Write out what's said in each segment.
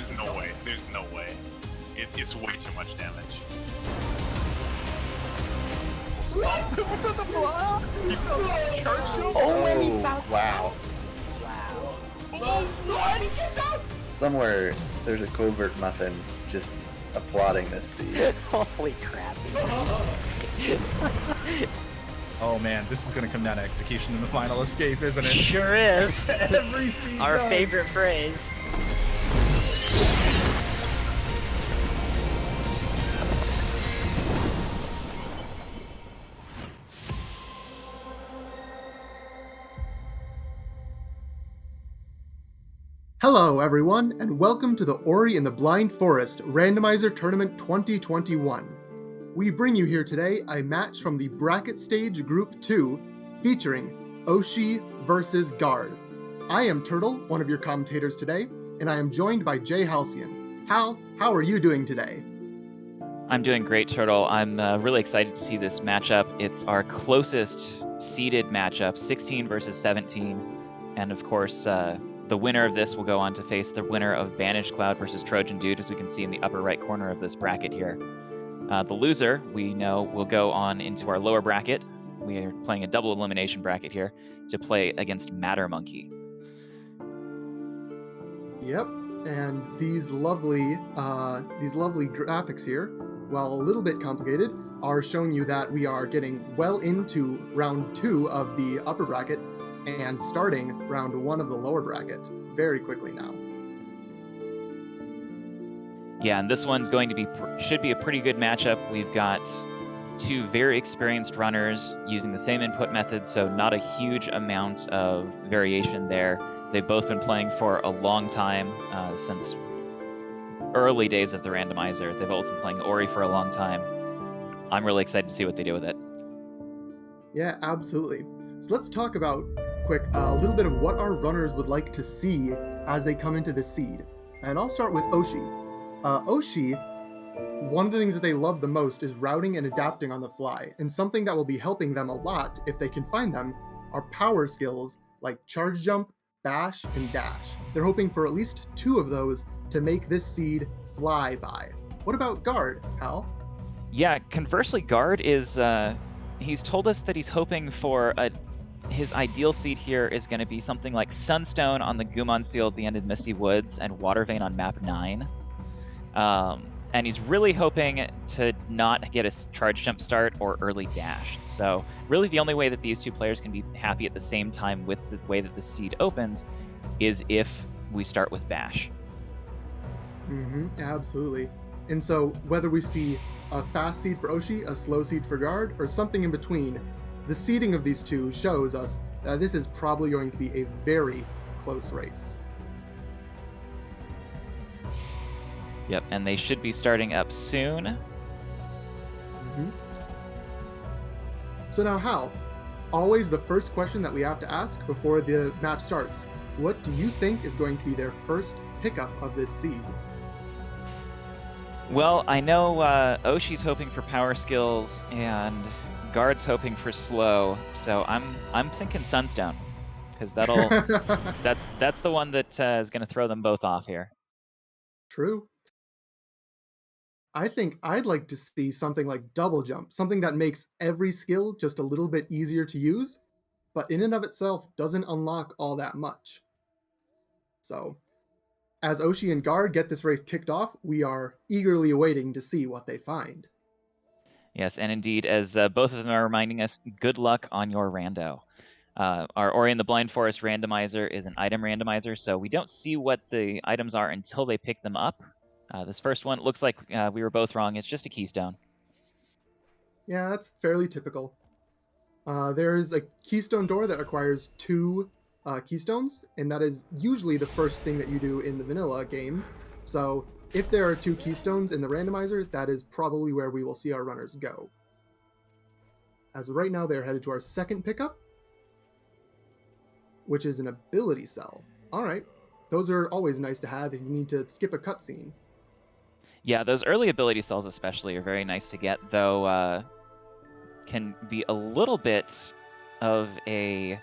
There's no way. There's no way. It's way too much damage. Stop him with the block! He fell charge jump! Oh, and he found wow. Wow. Oh, what? He gets out! Somewhere there's a covert muffin just applauding this seed. Holy crap. Oh man, this is gonna come down to execution in the final escape, isn't it? Sure is. Every seed Our does. favorite phrase. Hello everyone, and welcome to the Ori and the Blind Forest Randomizer Tournament 2021. We bring you here today a match from the Bracket Stage Group 2 featuring Oshi versus Guard. I am Turtle, one of your commentators today, and I am joined by Jay Halcyon. Hal, how are you doing today? I'm doing great, Turtle. I'm really excited to see this matchup. It's our closest seeded matchup, 16 versus 17, and of course, the winner of this will go on to face the winner of Banished Cloud versus Trojan Dude, as we can see in the upper right corner of this bracket here. The loser, we know, will go on into our lower bracket. We are playing a double elimination bracket here to play against Matter Monkey. Yep, and these lovely graphics here, while a little bit complicated, are showing you that we are getting well into round 2 of the upper bracket and starting round 1 of the lower bracket very quickly now. Yeah, and this one's going to be should be a pretty good matchup. We've got two very experienced runners using the same input method, so not a huge amount of variation there. They've both been playing for a long time, since early days of the randomizer. They've both been playing Ori for a long time. I'm really excited to see what they do with it. Yeah, absolutely. So let's talk about a little bit of what our runners would like to see as they come into this seed. And I'll start with Oshi. Oshi, one of the things that they love the most is routing and adapting on the fly, and something that will be helping them a lot, if they can find them, are power skills like charge jump, bash, and dash. They're hoping for at least 2 of those to make this seed fly by. What about Guard, Hal? Yeah, conversely, Guard is, he's told us that he's hoping for his ideal seed here is going to be something like Sunstone on the Gumon Seal at the end of Misty Woods and Watervein on map 9. And he's really hoping to not get a charge jump start or early dash. So really the only way that these two players can be happy at the same time with the way that the seed opens is if we start with bash. Absolutely. And so whether we see a fast seed for Oshi, a slow seed for Guard, or something in between, the seeding of these two shows us that this is probably going to be a very close race. Yep, and they should be starting up soon. So now, Hal, always the first question that we have to ask before the match starts. What do you think is going to be their first pickup of this seed? Well, I know Oshi's hoping for power skills and Guard's hoping for slow, so I'm thinking Sunstone, because that's the one that is going to throw them both off here. True. I think I'd like to see something like double jump, something that makes every skill just a little bit easier to use, but in and of itself doesn't unlock all that much. So, as Oshi and Guard get this race kicked off, we are eagerly awaiting to see what they find. Yes, and indeed, as both of them are reminding us, good luck on your rando. Our Ori and the Blind Forest randomizer is an item randomizer, so we don't see what the items are until they pick them up. This first one looks like we were both wrong. It's just a keystone. Yeah, that's fairly typical. There's a keystone door that requires 2 keystones, and that is usually the first thing that you do in the vanilla game. So if there are 2 keystones in the randomizer, that is probably where we will see our runners go. As of right now, they're headed to our second pickup, which is an ability cell. All right, those are always nice to have if you need to skip a cutscene. Yeah, those early ability cells especially are very nice to get, though can be a little bit of a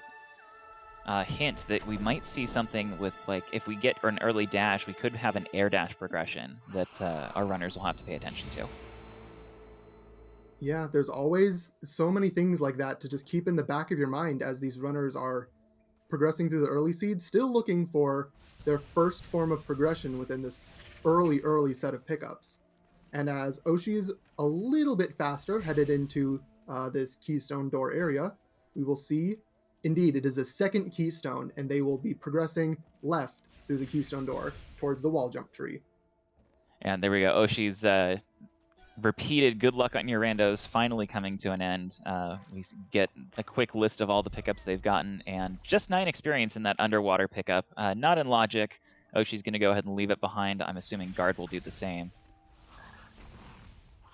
hint that we might see something with, like, if we get an early dash, we could have an air dash progression that our runners will have to pay attention to. Yeah, there's always so many things like that to just keep in the back of your mind as these runners are progressing through the early seeds, still looking for their first form of progression within this early set of pickups. And as Oshi's a little bit faster headed into this keystone door area, we will see, indeed, it is a second keystone, and they will be progressing left through the keystone door towards the wall jump tree. And there we go. Oshi's repeated good luck on your randos finally coming to an end. We get a quick list of all the pickups they've gotten, and just 9 experience in that underwater pickup. Not in logic. Oshi's going to go ahead and leave it behind. I'm assuming Guard will do the same.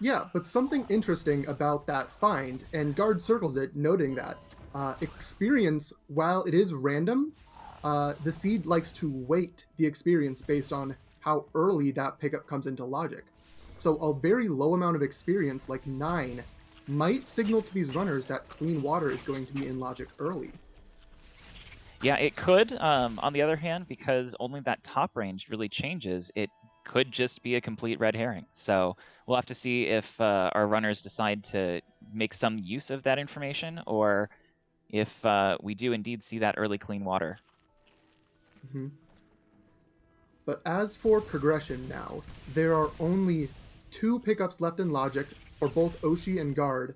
Yeah, but something interesting about that find, and Guard circles it, noting that experience, while it is random, the seed likes to weight the experience based on how early that pickup comes into logic. So a very low amount of experience, like 9, might signal to these runners that clean water is going to be in logic early. Yeah, it could. On the other hand, because only that top range really changes, it could just be a complete red herring. So we'll have to see if our runners decide to make some use of that information, or if we do indeed see that early clean water. Mm-hmm. But as for progression now, there are only 2 pickups left in logic for both Oshi and Guard.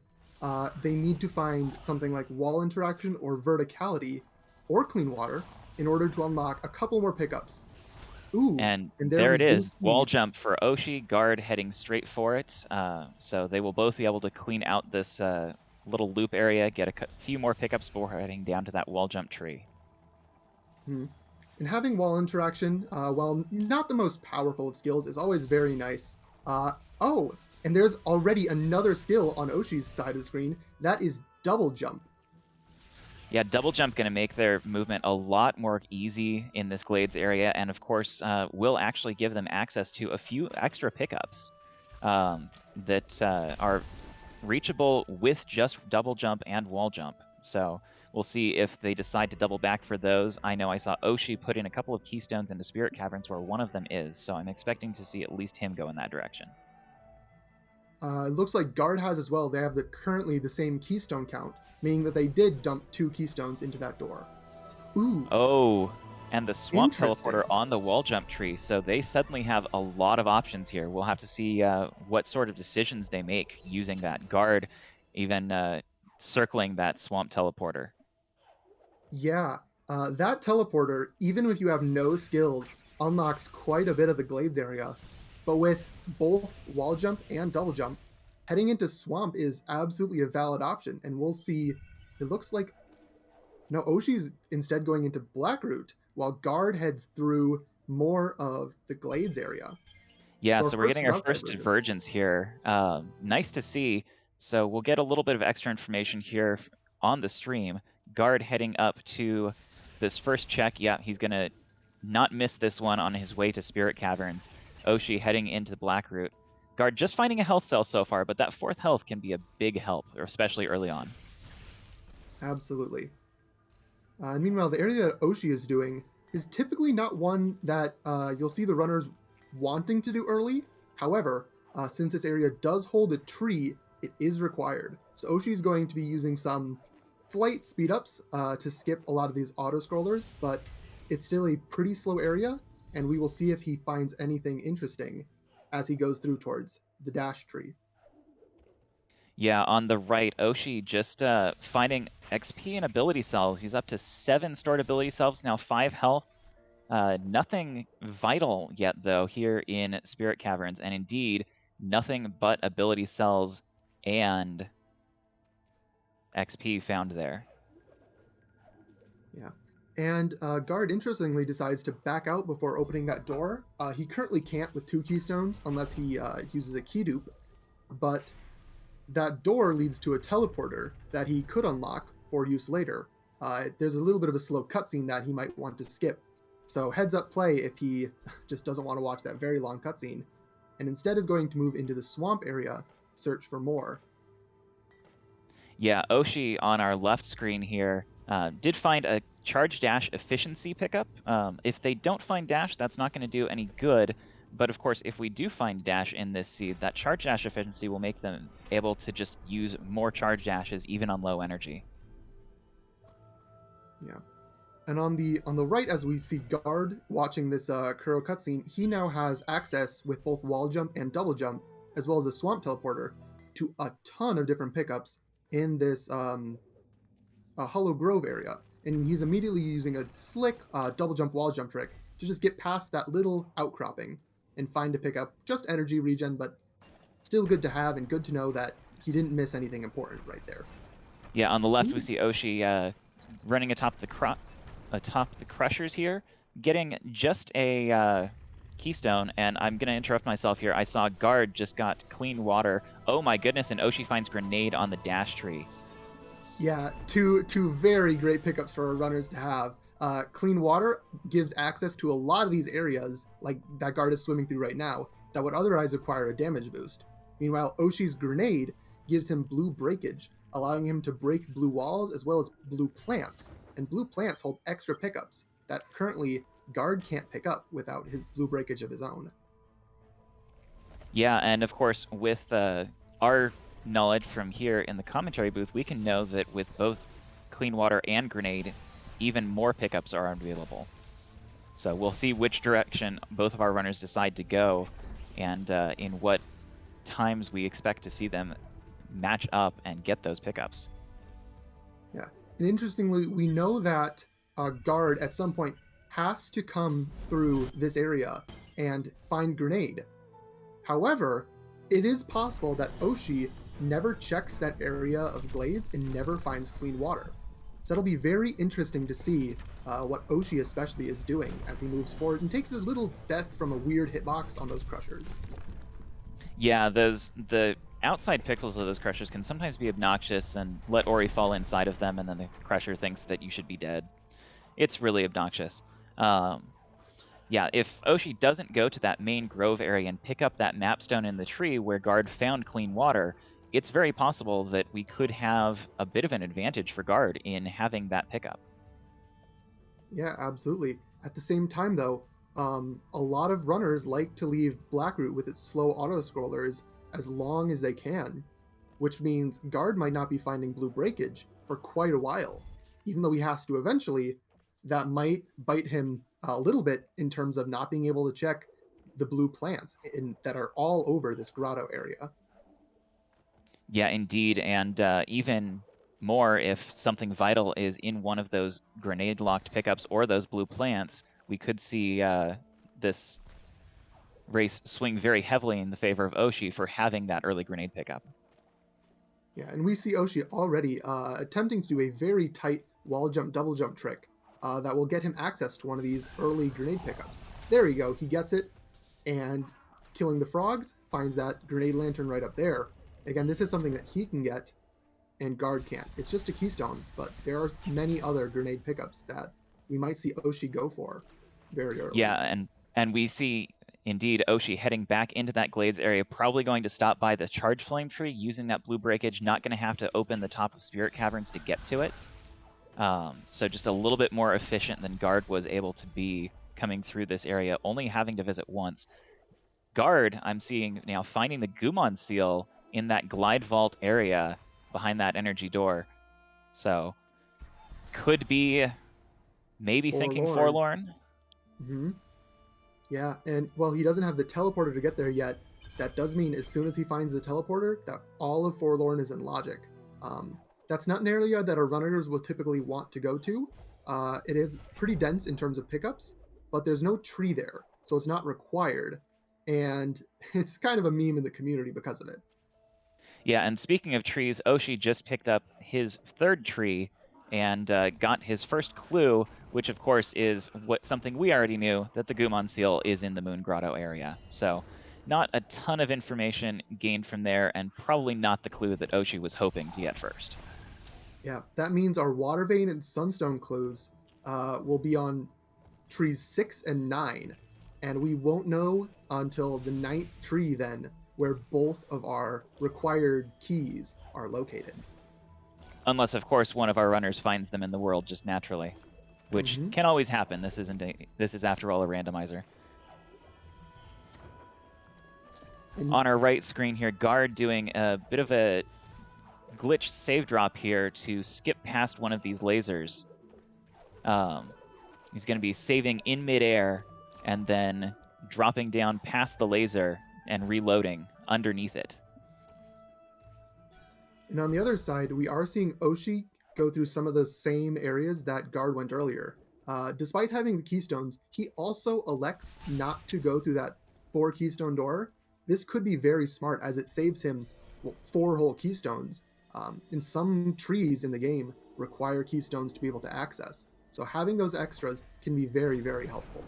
They need to find something like wall interaction or verticality or clean water in order to unlock a couple more pickups. Ooh, And there there we it do is. see- Wall jump for Oshi, Guard heading straight for it. So they will both be able to clean out this little loop area, get a few more pickups before heading down to that wall jump tree. And having wall interaction, while not the most powerful of skills, is always very nice. Oh, and there's already another skill on Oshi's side of the screen. That is double jump. Yeah, double jump going to make their movement a lot more easy in this glades area, and of course will actually give them access to a few extra pickups that are reachable with just double jump and wall jump. So we'll see if they decide to double back for those. I know I saw Oshi put in a couple of keystones into Spirit Caverns where one of them is, so I'm expecting to see at least him go in that direction. It looks like Guard has as well. They have currently the same keystone count, meaning that they did dump 2 keystones into that door. Ooh. Oh, and the swamp Interesting. teleporter on the wall jump tree, so they suddenly have a lot of options here. We'll have to see what sort of decisions they make using that. Guard even circling that swamp teleporter. Yeah, that teleporter, even if you have no skills, unlocks quite a bit of the glades area. But with both wall jump and double jump, heading into swamp is absolutely a valid option. And we'll see, it looks like, no, Oshi's instead going into Blackroot, while Guard heads through more of the glades area. Yeah, So our so we're first getting our route first divergence here. Nice to see. So we'll get a little bit of extra information here on the stream. Guard heading up to this first check. Yeah, he's going to not miss this one on his way to Spirit Caverns. Oshi heading into Blackroot. Guard just finding a health cell so far, but that 4th health can be a big help, especially early on. Absolutely. And meanwhile, the area that Oshi is doing is typically not one that you'll see the runners wanting to do early. However, since this area does hold a tree, it is required. So Oshi is going to be using some slight speed ups to skip a lot of these auto scrollers, but it's still a pretty slow area, and we will see if he finds anything interesting as he goes through towards the dash tree. Yeah, on the right, Oshi just finding XP and ability cells. He's up to 7 stored ability cells, now 5 health. Nothing vital yet, though, here in Spirit Caverns, and indeed, nothing but ability cells and XP found there. Yeah. And Guard, interestingly, decides to back out before opening that door. He currently can't with 2 keystones unless he uses a key dupe, but that door leads to a teleporter that he could unlock for use later. There's a little bit of a slow cutscene that he might want to skip. So heads up play if he just doesn't want to watch that very long cutscene, and instead is going to move into the swamp area, search for more. Yeah, Oshi on our left screen here Did find a charge dash efficiency pickup. If they don't find dash, that's not going to do any good. But of course, if we do find dash in this seed, that charge dash efficiency will make them able to just use more charge dashes even on low energy. Yeah. And on the right, as we see Guard watching this Kuro cutscene, he now has access with both wall jump and double jump, as well as a swamp teleporter, to a ton of different pickups in this Hollow Grove area. And he's immediately using a slick double jump wall jump trick to just get past that little outcropping and find a pickup. Just energy regen, but still good to have and good to know that he didn't miss anything important right there. Yeah, on the left we see Oshi running atop the crushers here, getting just a keystone, and I'm going to interrupt myself here. I saw Guard just got clean water. Oh my goodness, and Oshi finds grenade on the dash tree. Yeah, two very great pickups for our runners to have. Clean water gives access to a lot of these areas, like that Guard is swimming through right now, that would otherwise require a damage boost. Meanwhile, Oshi's grenade gives him blue breakage, allowing him to break blue walls as well as blue plants. And blue plants hold extra pickups that currently Guard can't pick up without his blue breakage of his own. Yeah, and of course, with our knowledge from here in the commentary booth, we can know that with both clean water and grenade, even more pickups are available. So we'll see which direction both of our runners decide to go, and in what times we expect to see them match up and get those pickups. Yeah, and interestingly, we know that Guard at some point has to come through this area and find grenade. However, it is possible that Oshi never checks that area of glades and never finds clean water. So it'll be very interesting to see what Oshi especially is doing as he moves forward and takes a little death from a weird hitbox on those crushers. Yeah, the outside pixels of those crushers can sometimes be obnoxious and let Ori fall inside of them, and then the crusher thinks that you should be dead. It's really obnoxious. Yeah, if Oshi doesn't go to that main grove area and pick up that mapstone in the tree where Guard found clean water, it's very possible that we could have a bit of an advantage for Guard in having that pickup. Yeah, absolutely. At the same time, though, a lot of runners like to leave Blackroot with its slow auto-scrollers as long as they can, which means Guard might not be finding blue breakage for quite a while. Even though he has to eventually, that might bite him a little bit in terms of not being able to check the blue plants that are all over this grotto area. Yeah, indeed, and even more if something vital is in one of those grenade-locked pickups or those blue plants, we could see this race swing very heavily in the favor of Oshi for having that early grenade pickup. Yeah, and we see Oshi already attempting to do a very tight wall jump, double jump trick that will get him access to one of these early grenade pickups. There you go, he gets it, and killing the frogs, finds that grenade lantern right up there. Again, this is something that he can get and Guard can't. It's just a keystone, but there are many other grenade pickups that we might see Oshi go for very early. Yeah, and we see indeed Oshi heading back into that glades area, probably going to stop by the charge flame tree, using that blue breakage, not going to have to open the top of Spirit Caverns to get to it. So just a little bit more efficient than Guard was able to be coming through this area, only having to visit once. Guard, I'm seeing now finding the Gumon seal in that glide vault area behind that energy door. So could be maybe thinking forlorn. Mm-hmm. Yeah, and well, he doesn't have the teleporter to get there yet. That does mean as soon as he finds the teleporter, that all of Forlorn is in logic. That's not an area that our runners will typically want to go to. It is pretty dense in terms of pickups, but there's no tree there, so it's not required. And it's kind of a meme in the community because of it. Yeah, and speaking of trees, Oshi just picked up his third tree and got his first clue, which of course is something we already knew, that the Gumon seal is in the Moon Grotto area. So not a ton of information gained from there, and probably not the clue that Oshi was hoping to get first. Yeah, that means our Water Vein and Sunstone clues will be on trees 6 and 9, and we won't know until the 9th tree then, where both of our required keys are located. Unless, of course, one of our runners finds them in the world just naturally, which Mhm. can always happen. This is after all a randomizer. And On our right screen here, Guard doing a bit of a glitched save drop here to skip past one of these lasers. He's going to be saving in midair and then dropping down past the laser and reloading underneath it. And on the other side, we are seeing Oshi go through some of the same areas that Guard went earlier. Despite having the keystones, he also elects not to go through that 4 keystone door. This could be very smart as it saves him 4 whole keystones. And some trees in the game require keystones to be able to access. So having those extras can be very, very helpful.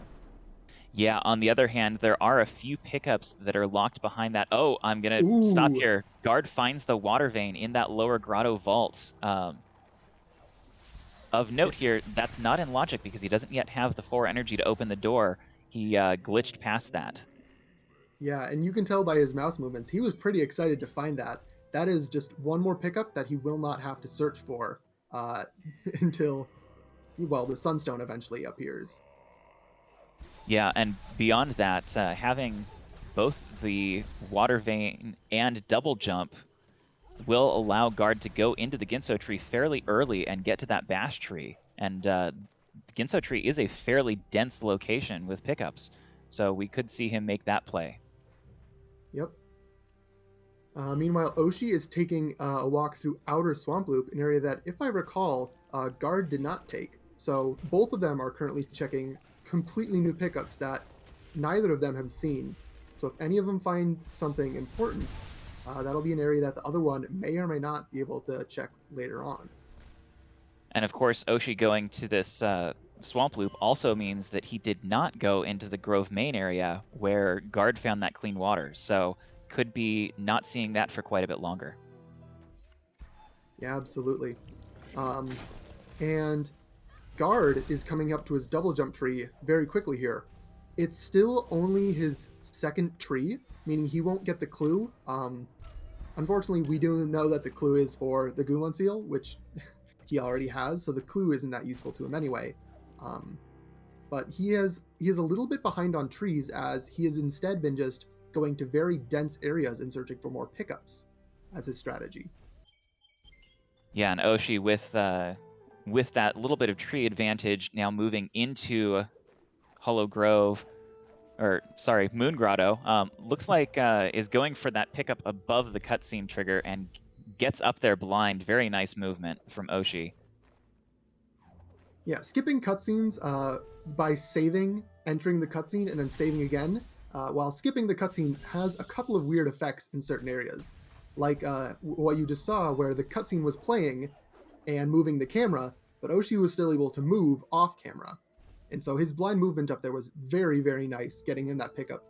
Yeah, on the other hand, there are a few pickups that are locked behind that. Oh, I'm going to stop Ooh. here. Guard finds the water vein in that lower grotto vault. Of note here, that's not in logic because he doesn't yet have the 4 energy to open the door. He glitched past that. Yeah, and you can tell by his mouse movements, he was pretty excited to find that. That is just one more pickup that he will not have to search for until, well, the Sunstone eventually appears. Yeah, and beyond that, having both the water vein and double jump will allow Guard to go into the Ginso tree fairly early and get to that bash tree. And the Ginso tree is a fairly dense location with pickups, so we could see him make that play. Yep. Meanwhile, Oshi is taking a walk through Outer Swamp Loop, an area that, if I recall, Guard did not take. So both of them are currently checking completely new pickups that neither of them have seen. So if any of them find something important, that'll be an area that the other one may or may not be able to check later on. And of course, Oshi going to this swamp loop also means that he did not go into the Grove main area where Guard found that clean water. So could be not seeing that for quite a bit longer. Yeah, absolutely. And Guard is coming up to his double jump tree very quickly here. It's still only his second tree, meaning he won't get the clue. Unfortunately, we do know that the clue is for the Gumon seal, which he already has, so the clue isn't that useful to him anyway. But he is a little bit behind on trees, as he has instead been just going to very dense areas and searching for more pickups as his strategy. Yeah, and Oshi with that little bit of tree advantage now moving into Hollow Grove, or sorry, Moon Grotto, looks like is going for that pickup above the cutscene trigger and gets up there blind. Very nice movement from Oshi. Yeah, skipping cutscenes by saving, entering the cutscene, and then saving again, while skipping the cutscene has a couple of weird effects in certain areas. Like what you just saw, where the cutscene was playing and moving the camera, but Oshi was still able to move off camera. And so his blind movement up there was very, very nice, getting in that pickup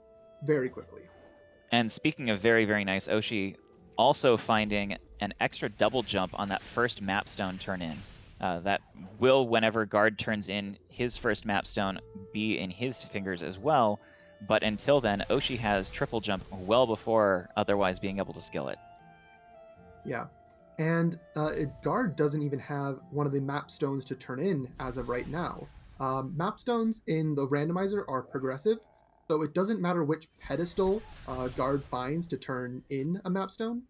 very quickly. And speaking of very, very nice, Oshi also finding an extra double jump on that first mapstone turn in. That will, whenever Guard turns in his first mapstone, be in his fingers as well. But until then, Oshi has triple jump well before otherwise being able to skill it. Yeah. And Guard doesn't even have one of the map stones to turn in as of right now. Map stones in the randomizer are progressive, so it doesn't matter which pedestal Guard finds to turn in a map stone.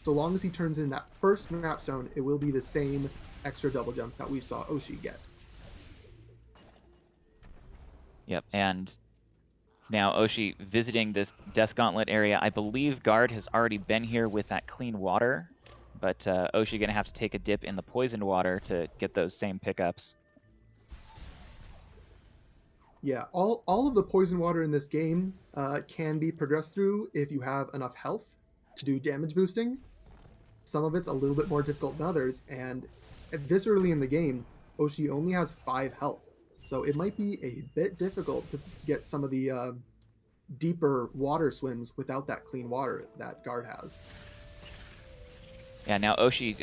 So long as he turns in that first map stone, it will be the same extra double jump that we saw Oshi get. Yep, and now Oshi visiting this Death Gauntlet area. I believe Guard has already been here with that clean water, but Oshi gonna have to take a dip in the poisoned water to get those same pickups. Yeah, all of the poison water in this game can be progressed through if you have enough health to do damage boosting. Some of it's a little bit more difficult than others, and at this early in the game, Oshi only has 5 health. So it might be a bit difficult to get some of the deeper water swims without that clean water that Guard has. Yeah, now Oshi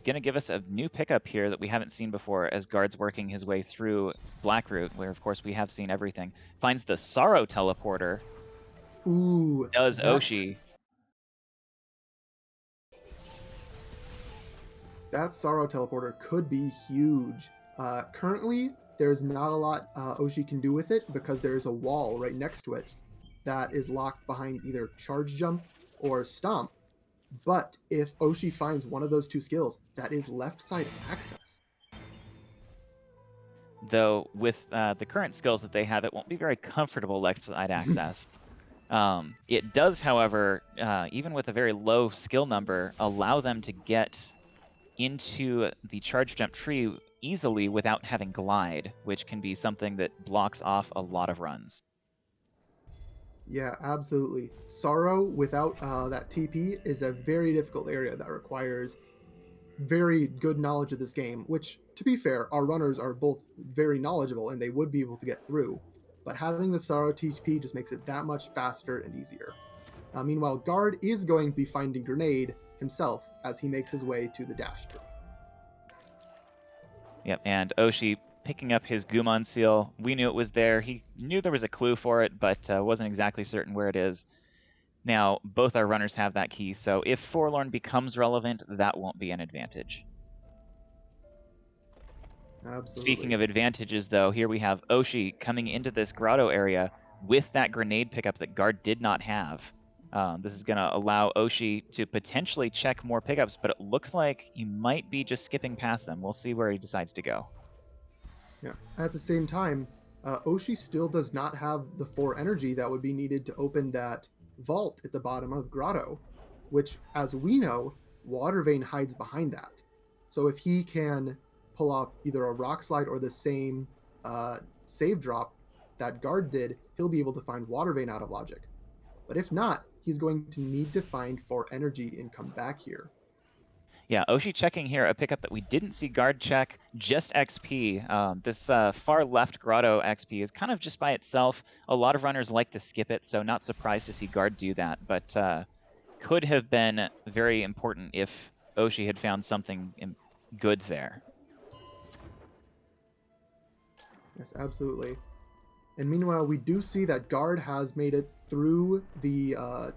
gonna give us a new pickup here that we haven't seen before as Guard's working his way through Blackroot, where of course we have seen everything. Finds the Sorrow Teleporter. Ooh. Does Oshi. That Sorrow teleporter could be huge. Currently, there's not a lot Oshi can do with it because there's a wall right next to it that is locked behind either Charge Jump or Stomp. But if Oshi finds one of those two skills, that is left side access. Though with the current skills that they have, it won't be very comfortable left side access. It does, however, even with a very low skill number, allow them to get into the charge jump tree easily without having glide, which can be something that blocks off a lot of runs. Yeah, absolutely. Sorrow without that TP is a very difficult area that requires very good knowledge of this game, which, to be fair, our runners are both very knowledgeable and they would be able to get through. But having the Sorrow TP just makes it that much faster and easier. Meanwhile, Guard is going to be finding Grenade himself as he makes his way to the dash tree. Yep, and Oshi picking up his Gumon seal. We knew it was there. He knew there was a clue for it, but wasn't exactly certain where it is. Now, both our runners have that key, so if Forlorn becomes relevant, that won't be an advantage. Absolutely. Speaking of advantages, though, here we have Oshi coming into this grotto area with that grenade pickup that Guard did not have. This is going to allow Oshi to potentially check more pickups, but it looks like he might be just skipping past them. We'll see where he decides to go. Yeah. At the same time, Oshi still does not have the 4 energy that would be needed to open that vault at the bottom of Grotto, which, as we know, Water Vein hides behind that. So if he can pull off either a rock slide or the same save drop that Guard did, he'll be able to find Water Vein out of logic. But if not, he's going to need to find 4 energy and come back here. Yeah, Oshi checking here a pickup that we didn't see Guard check, just XP. This far left Grotto XP is kind of just by itself. A lot of runners like to skip it, so not surprised to see Guard do that, but could have been very important if Oshi had found something good there. Yes, absolutely. And meanwhile, we do see that Guard has made it through the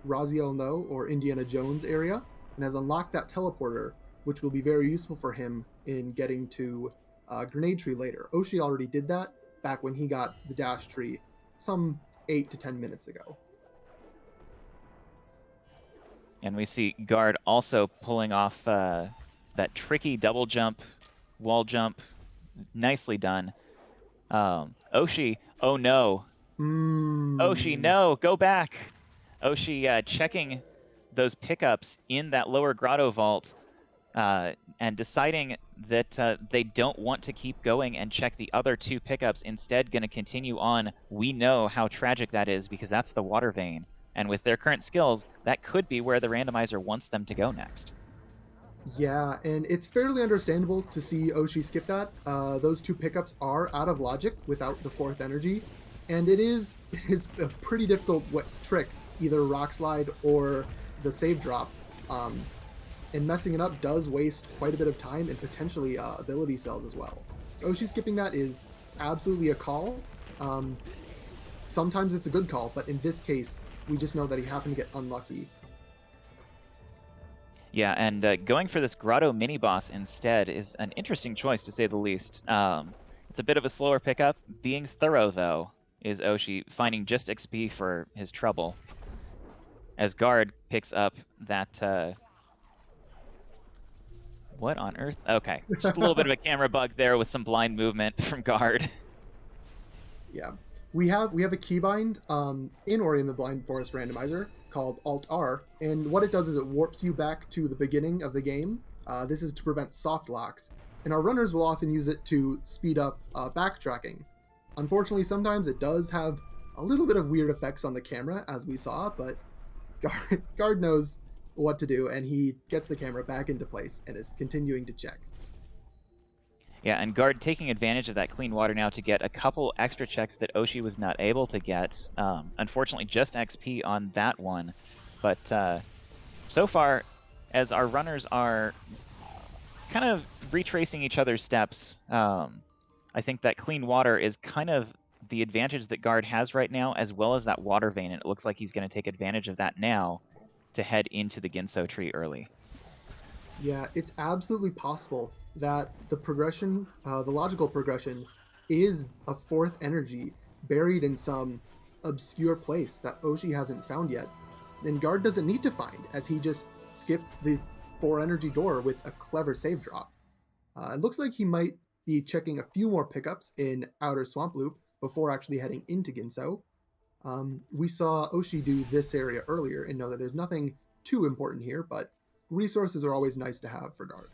Raziel No, or Indiana Jones area, and has unlocked that teleporter, which will be very useful for him in getting to Grenade Tree later. Oshi already did that back when he got the Dash Tree some 8 to 10 minutes ago. And we see Guard also pulling off that tricky double jump, wall jump. Nicely done. Oshi, oh no. Oshi, no, go back. Oshi checking those pickups in that lower grotto vault and deciding that they don't want to keep going and check the other 2 pickups, instead going to continue on. We know how tragic that is because that's the Water Vein. And with their current skills, that could be where the randomizer wants them to go next. Yeah, and it's fairly understandable to see Oshi skip that. Those 2 pickups are out of logic without the 4th energy, and it is a pretty difficult trick, either Rock Slide or the save drop. And messing it up does waste quite a bit of time and potentially ability cells as well. So Oshi skipping that is absolutely a call. Sometimes it's a good call, but in this case, we just know that he happened to get unlucky. Yeah, and going for this Grotto mini-boss instead is an interesting choice, to say the least. It's a bit of a slower pickup. Being thorough, though, is Oshi, finding just XP for his trouble. As Guard picks up that... What on earth? Okay, just a little bit of a camera bug there with some blind movement from Guard. Yeah, we have a keybind in Ori and the Blind Forest Randomizer called Alt-R, and what it does is it warps you back to the beginning of the game. This is to prevent soft locks, and our runners will often use it to speed up backtracking. Unfortunately, sometimes it does have a little bit of weird effects on the camera, as we saw, but Guard knows what to do, and he gets the camera back into place and is continuing to check. Yeah, and Guard taking advantage of that clean water now to get a couple extra checks that Oshi was not able to get. Unfortunately, just XP on that one. But so far, as our runners are kind of retracing each other's steps, I think that clean water is kind of the advantage that Guard has right now, as well as that Water Vein, and it looks like he's going to take advantage of that now to head into the Ginso tree early. Yeah, it's absolutely possible that the progression, the logical progression, is a fourth energy buried in some obscure place that Oshi hasn't found yet. Then Guard doesn't need to find, as he just skipped the 4 energy door with a clever save drop. It looks like he might be checking a few more pickups in Outer Swamp Loop before actually heading into Ginso. We saw Oshi do this area earlier and know that there's nothing too important here, but resources are always nice to have for Guard.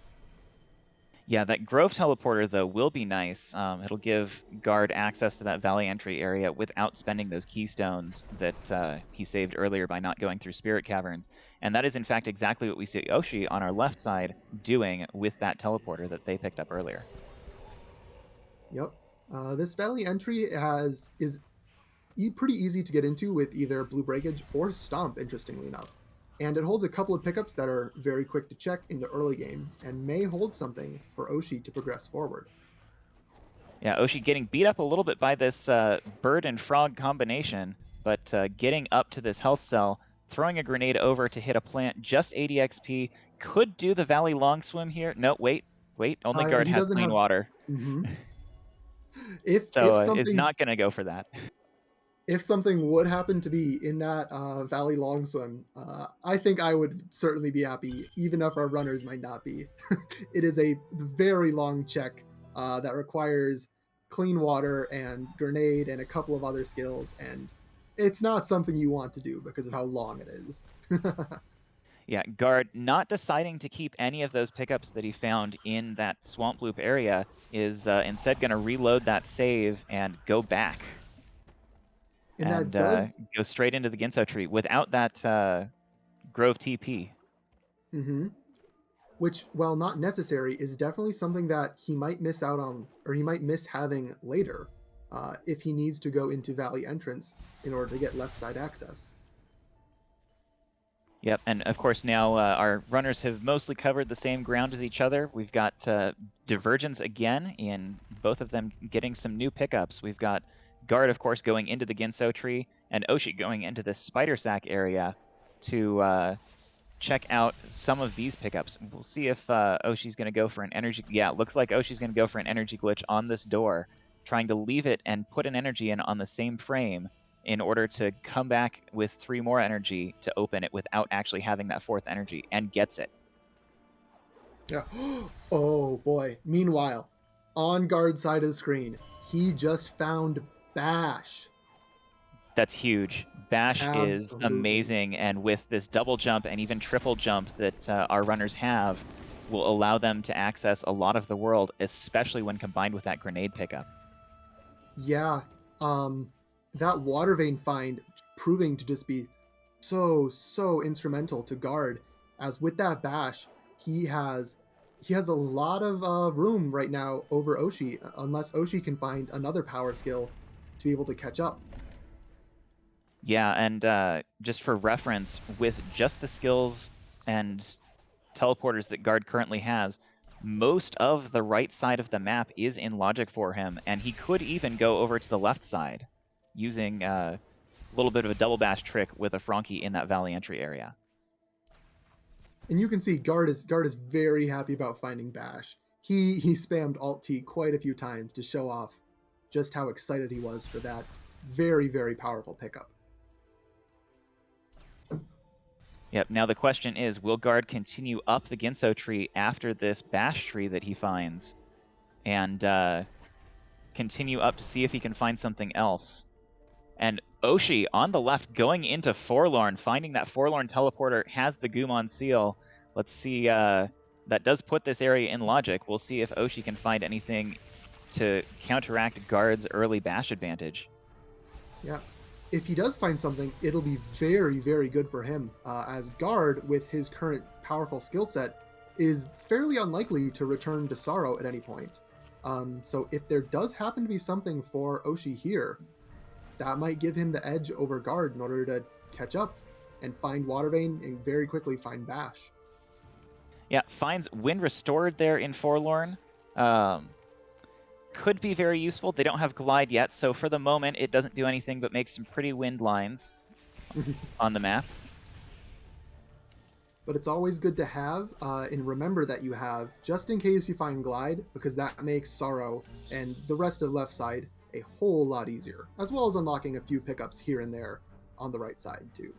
Yeah, that Grove teleporter, though, will be nice. It'll give Guard access to that valley entry area without spending those keystones that he saved earlier by not going through Spirit Caverns. And that is, in fact, exactly what we see Oshi on our left side doing with that teleporter that they picked up earlier. Yep. This valley entry is pretty easy to get into with either Blue Breakage or Stomp, interestingly enough. And it holds a couple of pickups that are very quick to check in the early game and may hold something for Oshi to progress forward. Yeah, Oshi getting beat up a little bit by this bird and frog combination, but getting up to this health cell, throwing a grenade over to hit a plant, just 80 XP, could do the Valley Long Swim here. No, wait, only Guard He has doesn't clean have. water. Mhm. So If is something not going to go for that. if something would happen to be in that Valley Long Swim, I think I would certainly be happy, even if our runners might not be. It is a very long check that requires clean water and grenade and a couple of other skills, and it's not something you want to do because of how long it is. Yeah, Guard not deciding to keep any of those pickups that he found in that Swamp Loop area is instead going to reload that save and go back. And And that does. go straight into the Ginso tree without that Grove TP. Mm-hmm. Which, while not necessary, is definitely something that he might miss out on, or he might miss having later, if he needs to go into Valley Entrance in order to get left side access. Yep, and of course now our runners have mostly covered the same ground as each other. We've got Divergence again in both of them getting some new pickups. We've got Guard, of course, going into the Ginso tree, and Oshi going into this Spider Sack area to check out some of these pickups. We'll see if Oshi's going to go for an energy... Yeah, it looks like Oshi's going to go for an energy glitch on this door, trying to leave it and put an energy in on the same frame in order to come back with 3 more energy to open it without actually having that 4th energy, and gets it. Yeah. Oh boy. Meanwhile, on Guard side of the screen, he just found Bash. That's huge. Bash is Absolutely. amazing, and with this double jump and even triple jump that our runners have, will allow them to access a lot of the world, especially when combined with that grenade pickup. Yeah. That water vein find proving to just be so instrumental to Guard, as with that Bash, he has a lot of room right now over Oshi, unless Oshi can find another power skill to be able to catch up. Yeah, and just for reference, with just the skills and teleporters that Guard currently has, most of the right side of the map is in logic for him, and he could even go over to the left side using a little bit of a double bash trick with a Frankie in that valley entry area. And you can see Guard is very happy about finding Bash. He spammed Alt T quite a few times to show off just how excited he was for that very powerful pickup. Yep, now the question is, will Guard continue up the Ginso tree after this Bash tree that he finds? And continue up to see if he can find something else. And Oshi on the left going into Forlorn, finding that Forlorn teleporter has the Gumon seal. Let's see, that does put this area in logic. We'll see if Oshi can find anything to counteract Guard's early Bash advantage. Yeah. If he does find something, it'll be very good for him, as Guard, with his current powerful skill set, is fairly unlikely to return to Sorrow at any point. So if there does happen to be something for Oshi here, that might give him the edge over Guard in order to catch up and find Water Vein and very quickly find Bash. Yeah, finds Wind Restored there in Forlorn. Could be very useful. They don't have Glide yet, so for the moment it doesn't do anything but make some pretty wind lines on the map. but it's always good to have, and remember that you have, just in case you find Glide, because that makes Sorrow and the rest of left side a whole lot easier, as well as unlocking a few pickups here and there on the right side too.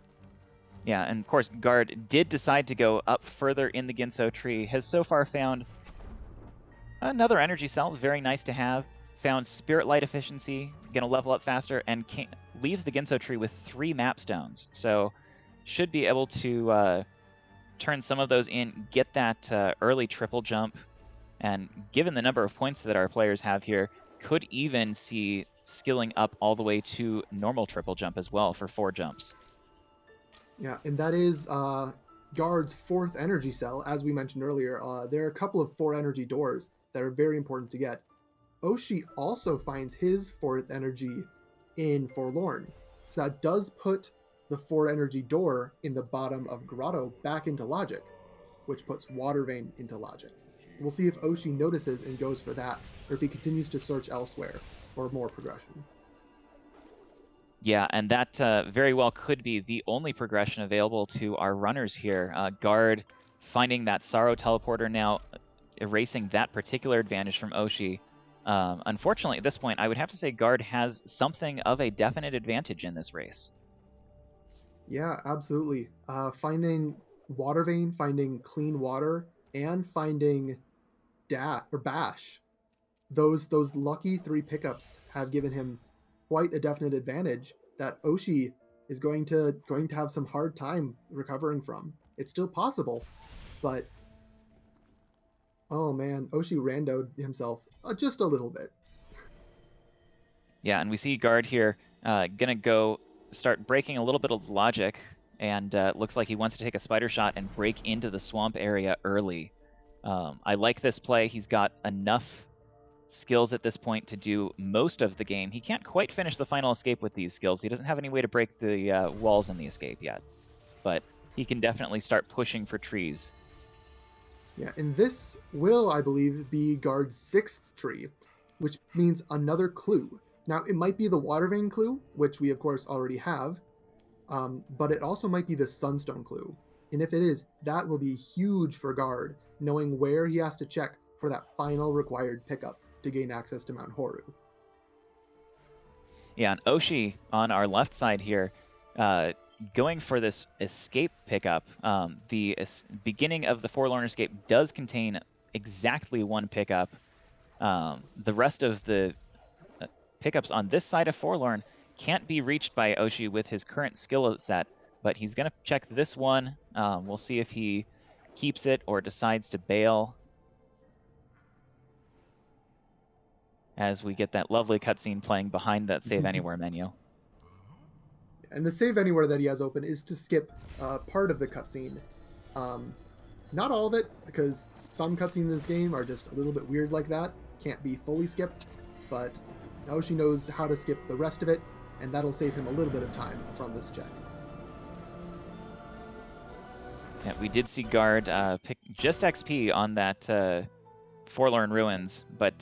Yeah, and of course, Guard did decide to go up further in the Ginso tree, has so far found another energy cell, very nice to have, found Spirit Light efficiency, gonna level up faster, and leaves the Ginso tree with 3 map stones, so should be able to turn some of those in, get that early triple jump, and given the number of points that our players have here, could even see skilling up all the way to normal triple jump as well for 4 jumps. Yeah, and that is Guard's 4th energy cell. As we mentioned earlier, there are a couple of 4 energy doors that are very important to get. Oshi also finds his 4th energy in Forlorn. So that does put the 4 energy door in the bottom of Grotto back into Logic, which puts Water Vein into Logic. We'll see if Oshi notices and goes for that, or if he continues to search elsewhere for more progression. Yeah, and that very well could be the only progression available to our runners here. Guard finding that Sorrow teleporter now, erasing that particular advantage from Oshi. Unfortunately, at this point, I would have to say Guard has something of a definite advantage in this race. Yeah, absolutely. Finding Water Vein, finding Clean Water, and finding Bash. Those lucky 3 pickups have given him quite a definite advantage that Oshi is going to have some hard time recovering from. It's still possible, but oh man, Oshi randoed himself just a little bit. Yeah, and we see Guard here gonna go start breaking a little bit of logic, and looks like he wants to take a spider shot and break into the swamp area early. I like this play. He's got enough skills at this point to do most of the game. He can't quite finish the final escape with these skills. He doesn't have any way to break the walls in the escape yet, but he can definitely start pushing for trees. Yeah, and this will, I believe, be Guard's 6th tree, which means another clue. Now, it might be the Water Vein clue, which we of course already have, but it also might be the Sunstone clue. And if it is, that will be huge for Guard, knowing where he has to check for that final required pickup to gain access to Mount Horu. Yeah, and Oshi on our left side here, going for this escape pickup. The beginning of the Forlorn Escape does contain exactly 1 pickup. The rest of the pickups on this side of Forlorn can't be reached by Oshi with his current skill set, but he's going to check this one. We'll see if he keeps it or decides to bail, as we get that lovely cutscene playing behind that Save Anywhere menu. And the Save Anywhere that he has open is to skip part of the cutscene. Not all of it, because some cutscenes in this game are just a little bit weird like that. Can't be fully skipped, but Oshi knows how to skip the rest of it, and that'll save him a little bit of time from this check. Yeah, we did see Guard pick just XP on that Forlorn Ruins, but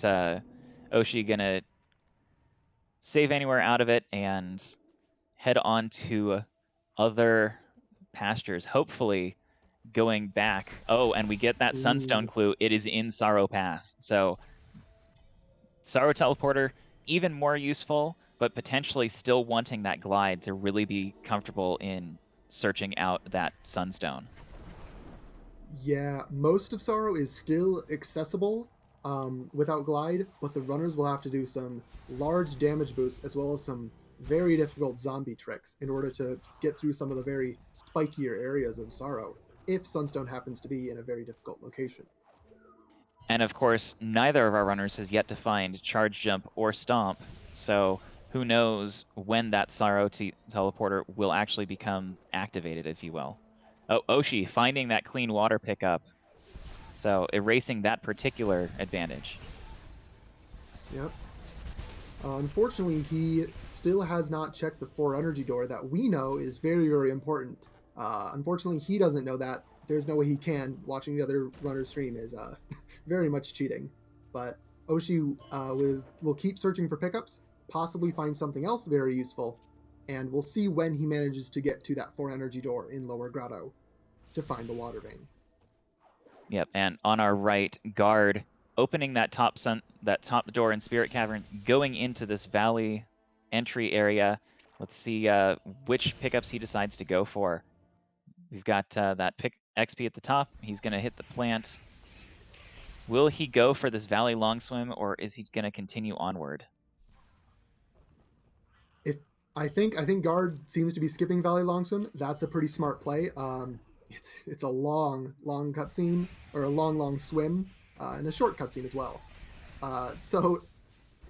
Oshi gonna save anywhere out of it and head on to other pastures, hopefully going back. Oh, and we get that Sunstone clue. It is in Sorrow Pass. So Sorrow Teleporter, even more useful, but potentially still wanting that glide to really be comfortable in searching out that Sunstone. Yeah, most of Sorrow is still accessible without glide, but the runners will have to do some large damage boosts as well as some very difficult zombie tricks in order to get through some of the very spikier areas of Sorrow, if Sunstone happens to be in a very difficult location. And of course, neither of our runners has yet to find Charge Jump or Stomp, so who knows when that Sorrow Teleporter will actually become activated, if you will. Oh, Oshi finding that Clean Water pickup, so erasing that particular advantage. Yep. Unfortunately, he still has not checked the 4 energy door that we know is very, very important. Unfortunately, he doesn't know that. There's no way he can. Watching the other runner stream is very much cheating. But Oshi will keep searching for pickups, possibly find something else very useful, and we'll see when he manages to get to that 4 energy door in Lower Grotto. to find the water vein. Yep, and on our right, Guard opening that top door in Spirit Caverns, going into this valley entry area. Let's see which pickups he decides to go for. We've got that XP at the top. He's going to hit the plant. Will he go for this valley long swim, or is he going to continue onward? I think Guard seems to be skipping Valley Long Swim. That's a pretty smart play. It's a long cutscene, or a long swim, and a short cutscene as well. So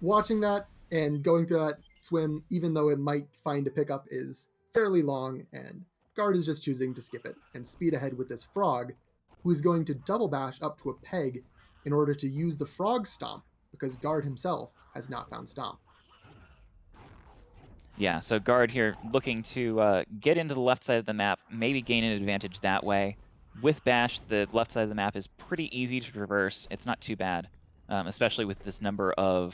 watching that and going through that swim, even though it might find a pickup, is fairly long, and Guard is just choosing to skip it and speed ahead with this frog, who is going to double bash up to a peg in order to use the frog stomp, because Guard himself has not found stomp. Yeah, so Guard here looking to get into the left side of the map, maybe gain an advantage that way. With Bash, the left side of the map is pretty easy to traverse. It's not too bad, especially with this number of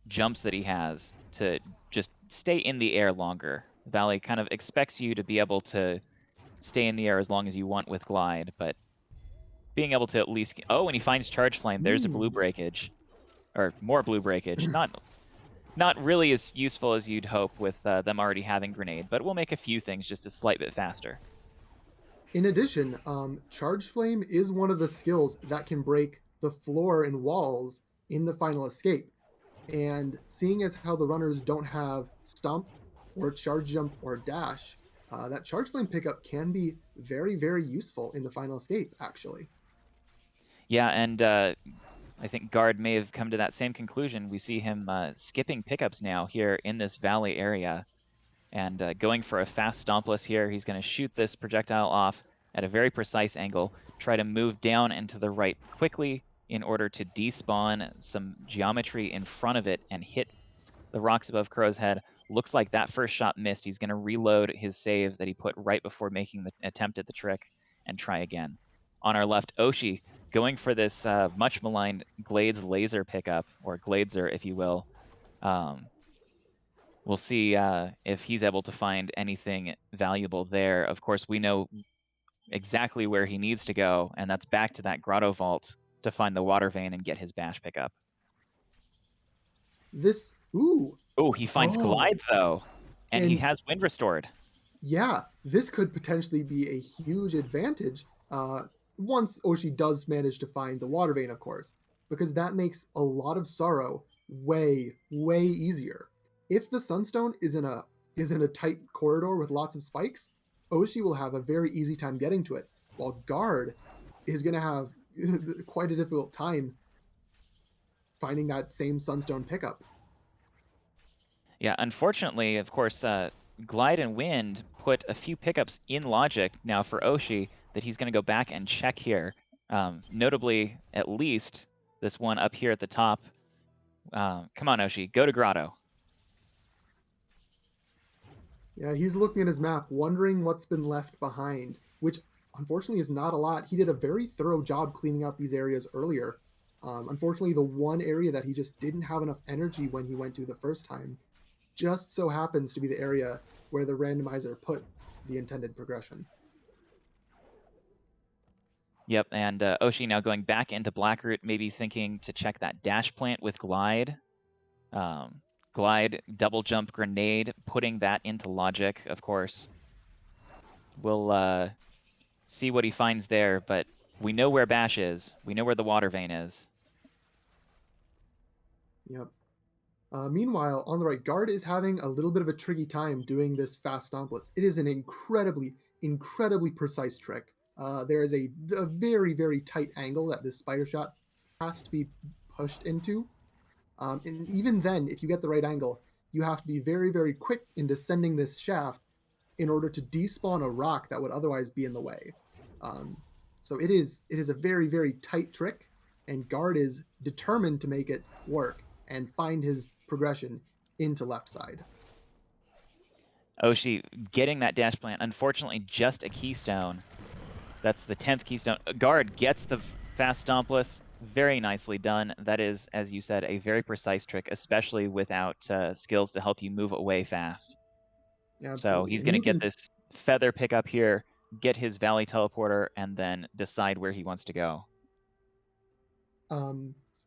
jumps that he has to just stay in the air longer. Valley kind of expects you to be able to stay in the air as long as you want with Glide, but being able to at least... Oh, and he finds Charge Flame. There's a blue breakage. Or more blue breakage. Not really as useful as you'd hope with them already having Grenade, but we'll make a few things just a slight bit faster. In addition, Charge Flame is one of the skills that can break the floor and walls in the final escape. And seeing as how the runners don't have Stomp or Charge Jump or Dash, that Charge Flame pickup can be very, very useful in the final escape, actually. Yeah, and I think Guard may have come to that same conclusion. We see him skipping pickups now here in this valley area, and going for a fast Stompless here. He's going to shoot this projectile off at a very precise angle, try to move down and to the right quickly in order to despawn some geometry in front of it and hit the rocks above Crow's head. Looks like that first shot missed. He's going to reload his save that he put right before making the attempt at the trick and try again. On our left, Oshi going for this much maligned Glades laser pickup, or Gladeser, if you will. We'll see if he's able to find anything valuable there. Of course, we know exactly where he needs to go, and that's back to that grotto vault to find the water vein and get his bash pickup. Oh, he finds Glide, though, and he has wind restored. Yeah, this could potentially be a huge advantage once Oshi does manage to find the water vein, of course, because that makes a lot of sorrow way, way easier. If the Sunstone is in a tight corridor with lots of spikes, Oshi will have a very easy time getting to it, while Guard is going to have quite a difficult time finding that same Sunstone pickup. Yeah, unfortunately, of course, Glide and Wind put a few pickups in logic now for Oshi that he's going to go back and check here. Notably, at least, this one up here at the top. Come on, Oshi, go to Grotto. Yeah, he's looking at his map, wondering what's been left behind, which unfortunately is not a lot. He did a very thorough job cleaning out these areas earlier. Unfortunately, the one area that he just didn't have enough energy when he went to the first time just so happens to be the area where the randomizer put the intended progression. Yep, and Oshi now going back into Blackroot, maybe thinking to check that dash plant with Glide. Glide, double jump, grenade, putting that into logic, of course. We'll see what he finds there, but we know where Bash is. We know where the water vein is. Yep. Meanwhile, on the right, Guard is having a little bit of a tricky time doing this fast Stompless. It is an incredibly, incredibly precise trick. There is a very, very tight angle that this spider shot has to be pushed into. And even then, if you get the right angle, you have to be very, very quick in descending this shaft in order to despawn a rock that would otherwise be in the way. So it is a very, very tight trick, and Guard is determined to make it work and find his progression into left side. Oshi getting that dash plant, unfortunately just a keystone. That's the 10th keystone. Guard gets the fast Stompless. Very nicely done. That is, as you said, a very precise trick, especially without skills to help you move away fast. Yeah, so he's going to get this feather pick up here, get his Valley Teleporter, and then decide where he wants to go.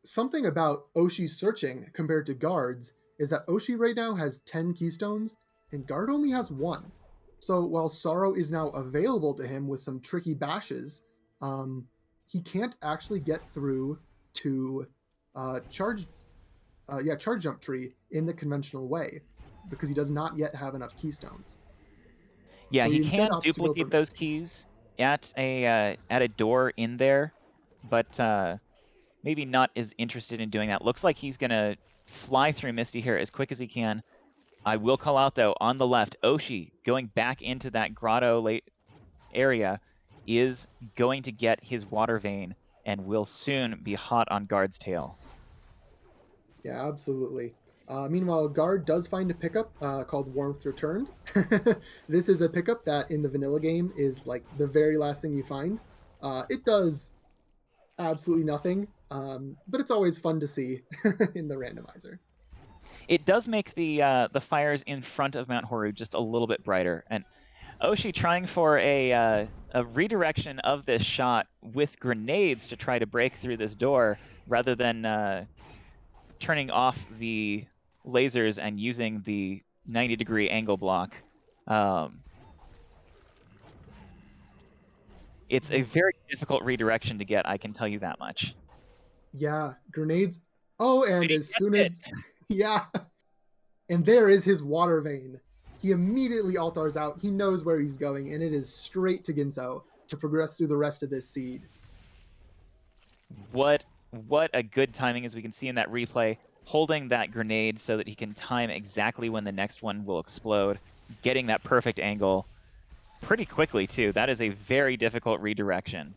Something about Oshi's searching compared to Guard's is that Oshi right now has 10 keystones, and Guard only has 1. So while Sorrow is now available to him with some tricky bashes, he can't actually get through to charge jump tree in the conventional way because he does not yet have enough keystones. Yeah, So he instead can opts to go for duplicate those Misty. keys at a door in there, but maybe not as interested in doing that. Looks like he's gonna fly through Misty here as quick as he can. I will call out though, on the left, Oshi going back into that grotto area is going to get his water vein and will soon be hot on Guard's tail. Yeah, absolutely. Meanwhile, Guard does find a pickup called Warmth Returned. This is a pickup that in the vanilla game is like the very last thing you find. It does absolutely nothing, but it's always fun to see in the randomizer. It does make the fires in front of Mount Horu just a little bit brighter, and Oshi trying for a redirection of this shot with grenades to try to break through this door rather than turning off the lasers and using the 90-degree angle block. It's a very difficult redirection to get, I can tell you that much. Yeah, grenades. Oh, and He as gets soon it. as yeah, and there is his water vein. He immediately altars out. He knows where he's going, and it is straight to Ginso to progress through the rest of this seed. What a good timing, as we can see in that replay, holding that grenade so that he can time exactly when the next one will explode, getting that perfect angle pretty quickly too. That is a very difficult redirection,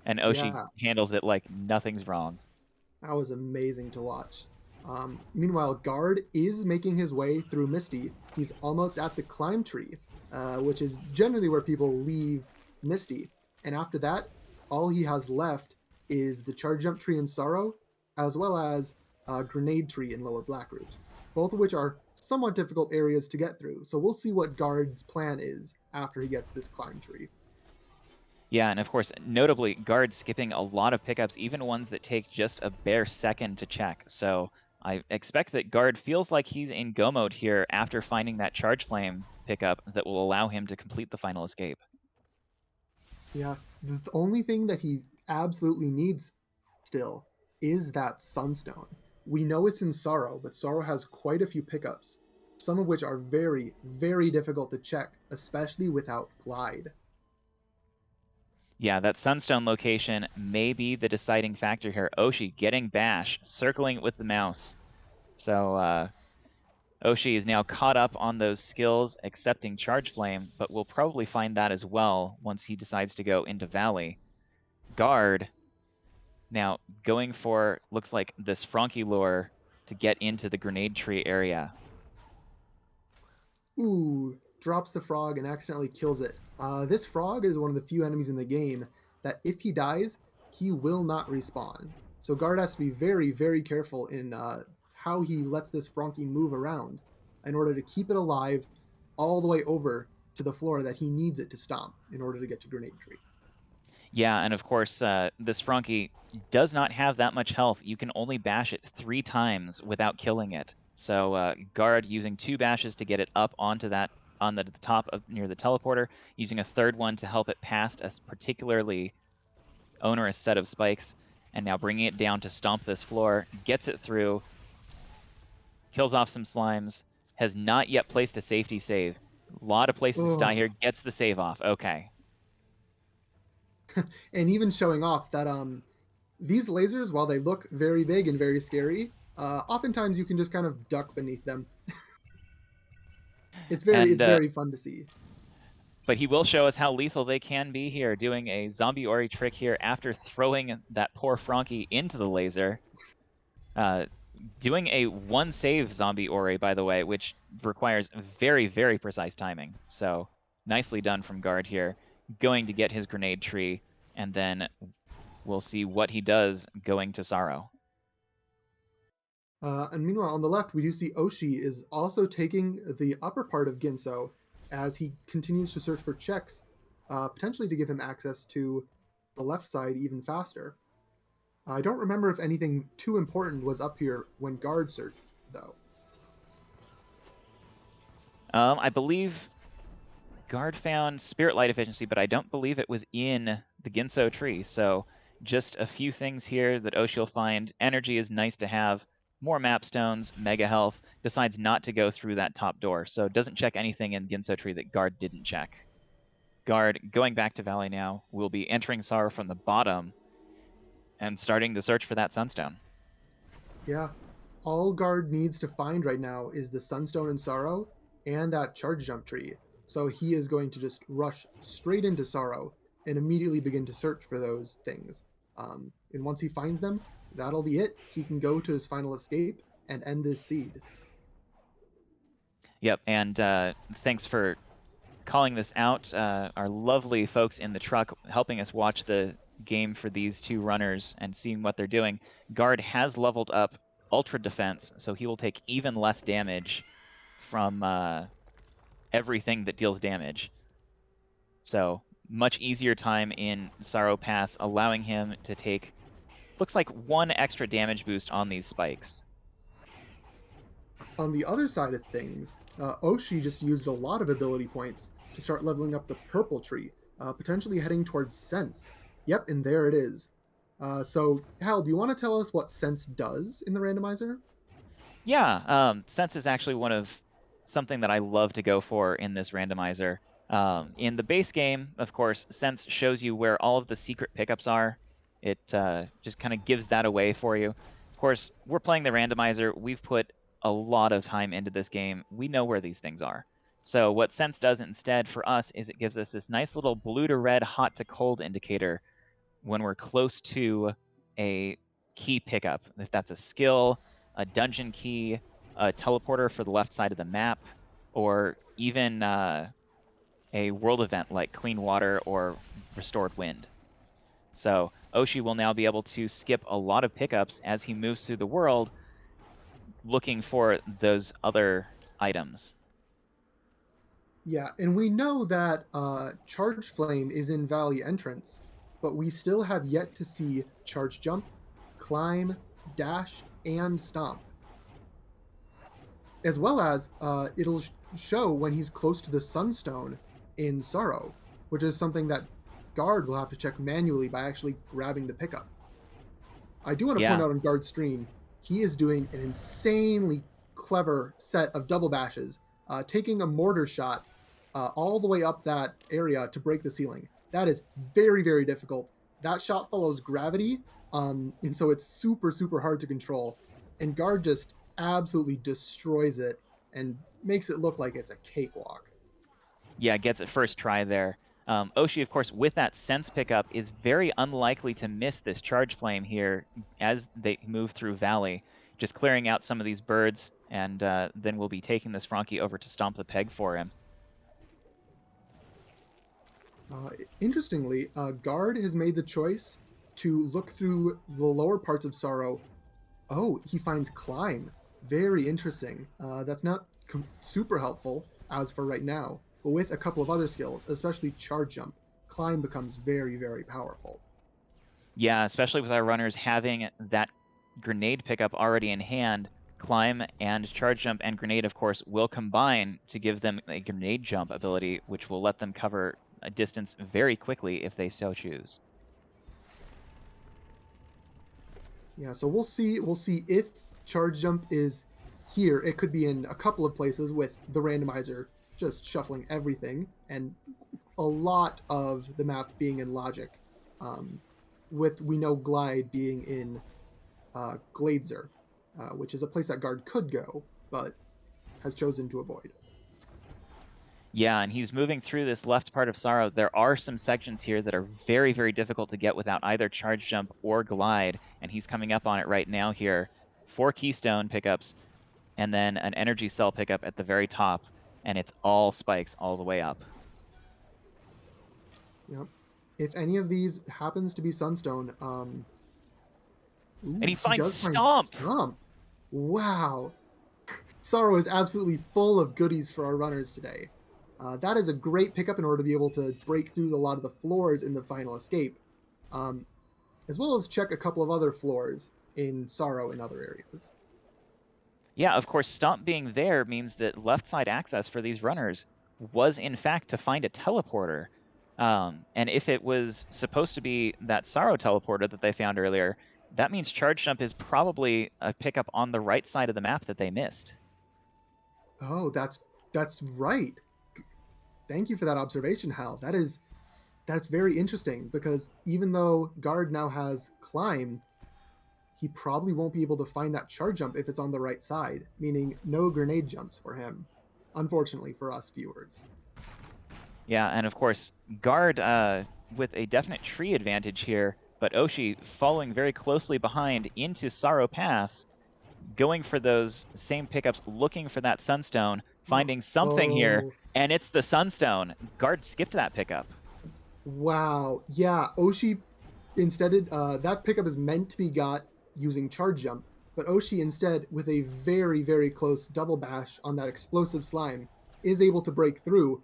and Oshi Yeah. handles it like nothing's wrong. That was amazing to watch. Meanwhile, Guard is making his way through Misty. He's almost at the climb tree, which is generally where people leave Misty. And after that, all he has left is the charge jump tree in Sorrow, as well as a grenade tree in Lower Blackroot, both of which are somewhat difficult areas to get through. So we'll see what Guard's plan is after he gets this climb tree. Yeah, and of course, notably, Guard skipping a lot of pickups, even ones that take just a bare second to check. So I expect that Guard feels like he's in go mode here after finding that Charge Flame pickup that will allow him to complete the final escape. Yeah, the only thing that he absolutely needs still is that Sunstone. We know it's in Sorrow, but Sorrow has quite a few pickups, some of which are very, very difficult to check, especially without Glide. Yeah, that Sunstone location may be the deciding factor here. Oshi getting Bash, circling with the mouse. So Oshi is now caught up on those skills, accepting Charge Flame, but we'll probably find that as well once he decides to go into Valley. Guard now going for, looks like, this Frankie lure to get into the grenade tree area. Ooh, drops the frog and accidentally kills it. This frog is one of the few enemies in the game that if he dies, he will not respawn. So Guard has to be very, very careful in how he lets this Frankie move around in order to keep it alive all the way over to the floor that he needs it to stomp in order to get to Grenade Tree. Yeah, and of course, this Frankie does not have that much health. You can only bash it 3 times without killing it. So Guard using 2 bashes to get it up onto that, on the top of near the teleporter, using a third one to help it past a particularly onerous set of spikes, and now bringing it down to stomp this floor, gets it through, kills off some slimes, has not yet placed a safety save. A lot of places to die here, gets the save off. Okay. And even showing off that these lasers, while they look very big and very scary, oftentimes you can just kind of duck beneath them. It's very fun to see. But he will show us how lethal they can be here, doing a zombie Ori trick here after throwing that poor Frankie into the laser. Doing a 1 save zombie Ori, by the way, which requires very, very precise timing. So nicely done from Guard here. Going to get his grenade tree, and then we'll see what he does going to Sorrow. And meanwhile, on the left, we do see Oshi is also taking the upper part of Ginso, as he continues to search for checks, potentially to give him access to the left side even faster. I don't remember if anything too important was up here when guard searched, though. I believe guard found spirit light efficiency, but I don't believe it was in the Ginso tree. So just a few things here that Oshi will find. Energy is nice to have. More map stones, mega health. Decides not to go through that top door, so doesn't check anything in Ginso tree that guard didn't check. Guard, going back to Valley now, will be entering Sorrow from the bottom and starting the search for that Sunstone. Yeah. All guard needs to find right now is the Sunstone and Sorrow and that charge jump tree. So he is going to just rush straight into Sorrow and immediately begin to search for those things. And once he finds them, that'll be it. He can go to his final escape and end this seed. Yep, and thanks for calling this out. Our lovely folks in the truck helping us watch the game for these two runners and seeing what they're doing. Guard has leveled up Ultra Defense, so he will take even less damage from everything that deals damage. So much easier time in Sorrow Pass, allowing him to take, looks like 1 extra damage boost on these spikes. On the other side of things, Oshi just used a lot of ability points to start leveling up the purple tree, potentially heading towards Sense. Yep, and there it is. So, Hal, do you want to tell us what Sense does in the randomizer? Yeah, Sense is actually something that I love to go for in this randomizer. In the base game, of course, Sense shows you where all of the secret pickups are. It just kind of gives that away for you. Of course, we're playing the randomizer. We've put a lot of time into this game. We know where these things are. So what Sense does instead for us is it gives us this nice little blue to red, hot to cold indicator when we're close to a key pickup. If that's a skill, a dungeon key, a teleporter for the left side of the map, or even a world event like Clean Water or Restored Wind. So Oshi will now be able to skip a lot of pickups as he moves through the world looking for those other items. Yeah, and we know that Charge Flame is in Valley Entrance, but we still have yet to see Charge Jump, Climb, Dash, and Stomp. As well as it'll show when he's close to the Sunstone in Sorrow, which is something that Guard will have to check manually by actually grabbing the pickup. I do want to point out on Guard's stream, he is doing an insanely clever set of double bashes, taking a mortar shot all the way up that area to break the ceiling. That is very, very difficult. That shot follows gravity, and so it's super, super hard to control. And Guard just absolutely destroys it and makes it look like it's a cakewalk. Yeah, gets it first try there. Oshi, of course, with that Sense pickup, is very unlikely to miss this Charge Flame here as they move through Valley, just clearing out some of these birds, and then we'll be taking this Frankie over to Stomp the Peg for him. Interestingly, Guard has made the choice to look through the lower parts of Sorrow. Oh, he finds Climb. Very interesting. That's not super helpful as for right now, but with a couple of other skills, especially Charge Jump, Climb becomes very, very powerful. Yeah, especially with our runners having that grenade pickup already in hand, Climb and Charge Jump and Grenade, of course, will combine to give them a Grenade Jump ability, which will let them cover a distance very quickly if they so choose. Yeah, so we'll see if Charge Jump is here. It could be in a couple of places with the randomizer just shuffling everything, and a lot of the map being in Logic, with we know Glide being in Gladezer, which is a place that Guard could go, but has chosen to avoid. Yeah, and he's moving through this left part of Sorrow. There are some sections here that are very, very difficult to get without either Charge Jump or Glide, and he's coming up on it right now here. 4 Keystone pickups, and then an Energy Cell pickup at the very top, and it's all spikes all the way up. Yep. If any of these happens to be Sunstone, and he finds Stomp! Wow! Sorrow is absolutely full of goodies for our runners today. That is a great pickup in order to be able to break through a lot of the floors in the final escape, as well as check a couple of other floors in Sorrow and other areas. Yeah, of course, Stomp being there means that left side access for these runners was in fact to find a teleporter. And if it was supposed to be that Sorrow teleporter that they found earlier, that means Charge Jump is probably a pickup on the right side of the map that they missed. Oh, that's right. Thank you for that observation, Hal. That's very interesting because even though Guard now has Climb, he probably won't be able to find that charge jump if it's on the right side, meaning no grenade jumps for him, unfortunately for us viewers. Yeah, and of course, Guard with a definite tree advantage here, but Oshi following very closely behind into Sorrow Pass, going for those same pickups, looking for that Sunstone, finding something here, Oh, and it's the Sunstone. Guard skipped that pickup. wow. Yeah, Oshi instead, that pickup is meant to be got using charge jump, but Oshi instead, with a very, very close double bash on that explosive slime, is able to break through,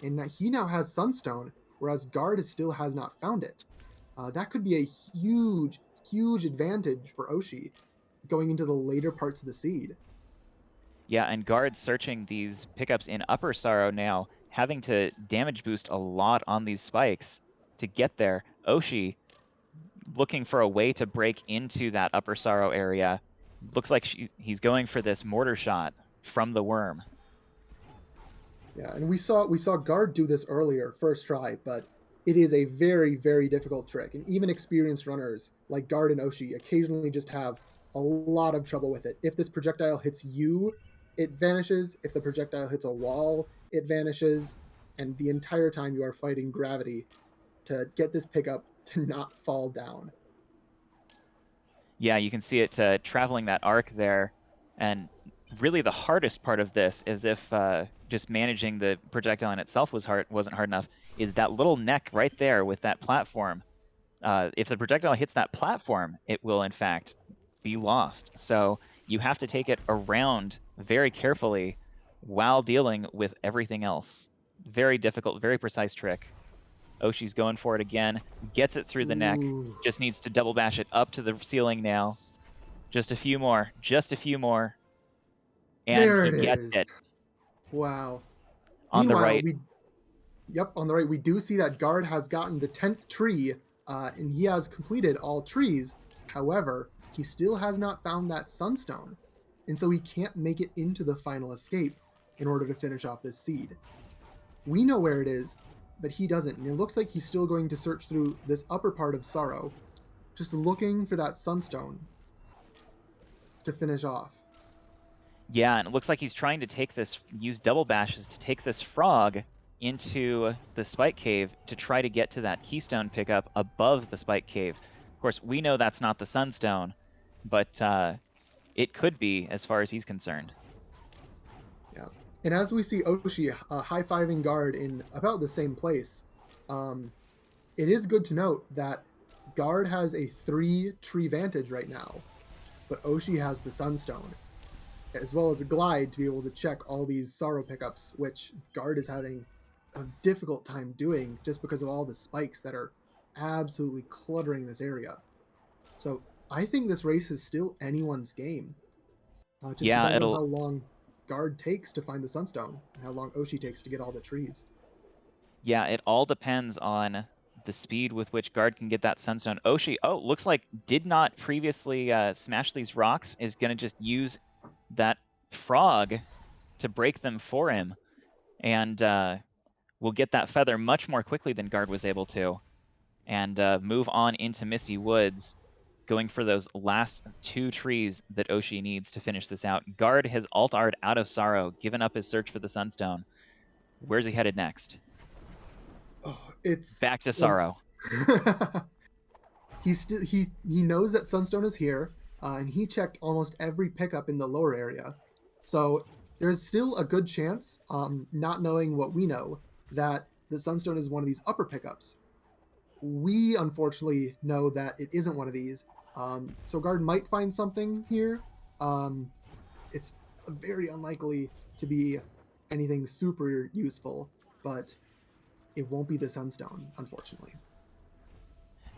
and he now has Sunstone, whereas Guard still has not found it. That could be a huge, huge advantage for Oshi going into the later parts of the seed. Yeah, and Guard searching these pickups in Upper Sorrow now, having to damage boost a lot on these spikes to get there. Oshi looking for a way to break into that Upper Sorrow area. Looks like he's going for this mortar shot from the worm. Yeah, and we saw Guard do this earlier, first try, but it is a very, very difficult trick, and even experienced runners like Guard and Oshi occasionally just have a lot of trouble with it. If this projectile hits you, it vanishes. If the projectile hits a wall, it vanishes, and the entire time you are fighting gravity to get this pickup to not fall down. Yeah, you can see it traveling that arc there, and really the hardest part of this is if just managing the projectile in itself wasn't hard enough, is that little neck right there with that platform. If the projectile hits that platform, it will in fact be lost. So you have to take it around very carefully while dealing with everything else. Very difficult, very precise trick. Oshi's going for it again, gets it through the neck, Ooh. just needs to double bash it up to the ceiling now. Just a few more, and There he it gets is. it. Wow. On the Meanwhile, right. on the right, we do see that Guard has gotten the 10th tree, and he has completed all trees. However, he still has not found that Sunstone, and so he can't make it into the final escape in order to finish off this seed. We know where it is, but he doesn't, and it looks like he's still going to search through this upper part of Sorrow, just looking for that Sunstone to finish off. Yeah, and it looks like he's trying to use double bashes to take this frog into the spike cave to try to get to that keystone pickup above the spike cave. Of course, we know that's not the sunstone, but it could be as far as he's concerned. Yeah. And as we see Oshi high-fiving Guard in about the same place, it is good to note that Guard has a 3-tree vantage right now, but Oshi has the Sunstone, as well as a glide to be able to check all these Sorrow pickups, which Guard is having a difficult time doing just because of all the spikes that are absolutely cluttering this area. So I think this race is still anyone's game. Just Yeah, depends on how long Guard takes to find the Sunstone, and how long Oshi takes to get all the trees. Yeah, it all depends on the speed with which Guard can get that sunstone. Oshi, looks like did not previously smash these rocks, is going to just use that frog to break them for him, and will get that feather much more quickly than Guard was able to, and move on into Misty Woods, going for those last 2 trees that Oshi needs to finish this out. Guard has alt-R'd out of Sorrow, given up his search for the Sunstone. Where's he headed next? Oh, it's Back to Sorrow. he knows that Sunstone is here, and he checked almost every pickup in the lower area. So there's still a good chance, not knowing what we know, that the Sunstone is one of these upper pickups. We unfortunately know that it isn't one of these. So Guard might find something here. It's very unlikely to be anything super useful. but it won't be the Sunstone, unfortunately.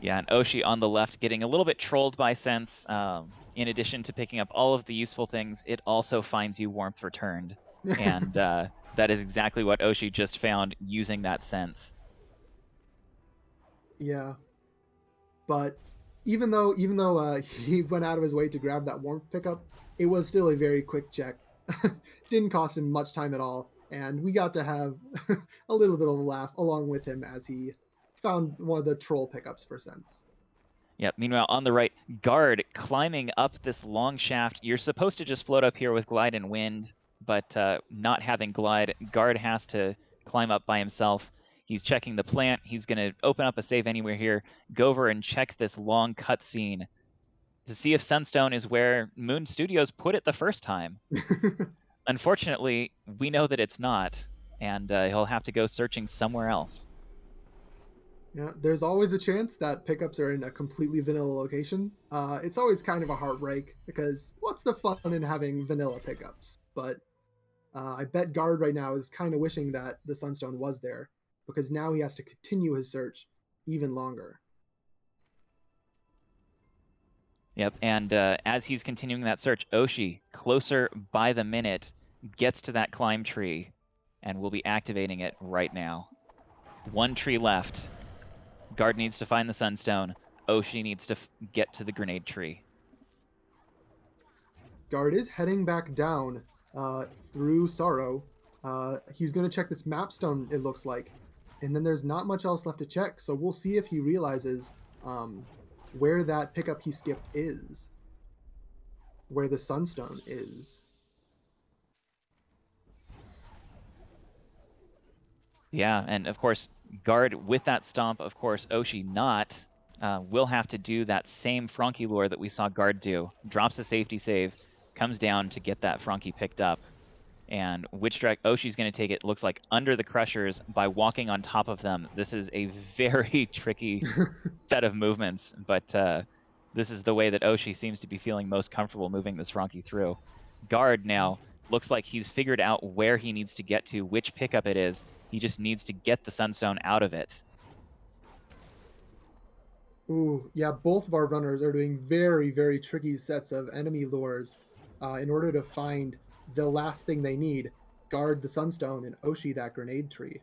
Yeah, and Oshi on the left getting a little bit trolled by Sense. In addition to picking up all of the useful things, it also finds you Warmth Returned. And that is exactly what Oshi just found using that Sense. Yeah. But even though he went out of his way to grab that warmth pickup, it was still a very quick check. Didn't cost him much time at all, and we got to have a little bit of a laugh along with him as he found one of the troll pickups for Sense. Yep, meanwhile, on the right, Guard climbing up this long shaft. You're supposed to just float up here with Glide and Wind, but not having Glide, Guard has to climb up by himself. He's checking the plant. He's going to open up a save anywhere here, go over and check this long cutscene to see if Sunstone is where Moon Studios put it the first time. Unfortunately, we know that it's not, and he'll have to go searching somewhere else. Yeah, there's always a chance that pickups are in a completely vanilla location. It's always kind of a heartbreak because what's the fun in having vanilla pickups? But I bet Guard right now is kind of wishing that the Sunstone was there because now he has to continue his search even longer. Yep, and as he's continuing that search, Oshi, closer by the minute, gets to that climb tree, and we'll be activating it right now. One tree left. Guard needs to find the Sunstone. Oshi needs to get to the grenade tree. Guard is heading back down through Sorrow. He's going to check this mapstone, it looks like. And then there's not much else left to check, so we'll see if he realizes where that pickup he skipped is. Where the Sunstone is. Yeah, and of course, Guard with that stomp, of course, Oshi not, will have to do that same Frankie lure that we saw Guard do. Drops a safety save, comes down to get that Frankie picked up. And which direct Oshi's going to take it, looks like under the crushers by walking on top of them. This is a very tricky set of movements, but this is the way that Oshi seems to be feeling most comfortable moving this Frankie through. Guard now looks like he's figured out where he needs to get to, which pickup it is. He just needs to get the Sunstone out of it. Ooh, yeah, both of our runners are doing very, very tricky sets of enemy lures in order to find the last thing they need. Guard the Sunstone and Oshi that grenade tree.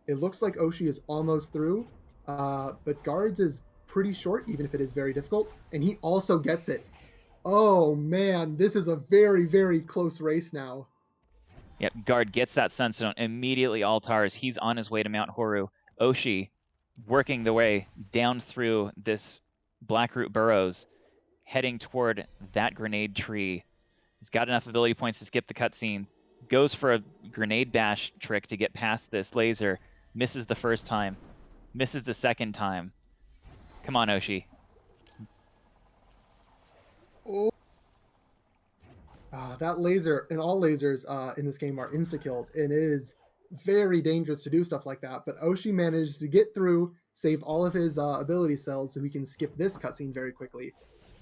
It looks like Oshi is almost through, but Guard's is pretty short, even if it is very difficult, and he also gets it. Oh man, this is a very, very close race now. Yep, Guard gets that Sunstone, immediately altars. He's on his way to Mount Horu. Oshi working the way down through this Blackroot Burrows, heading toward that grenade tree. He's got enough ability points to skip the cutscenes. Goes for a grenade bash trick to get past this laser. Misses the first time. Misses the second time. Come on, Oshi. Oh. That laser, and all lasers in this game are insta-kills, and it is very dangerous to do stuff like that, but Oshi managed to get through, save all of his ability cells so he can skip this cutscene very quickly.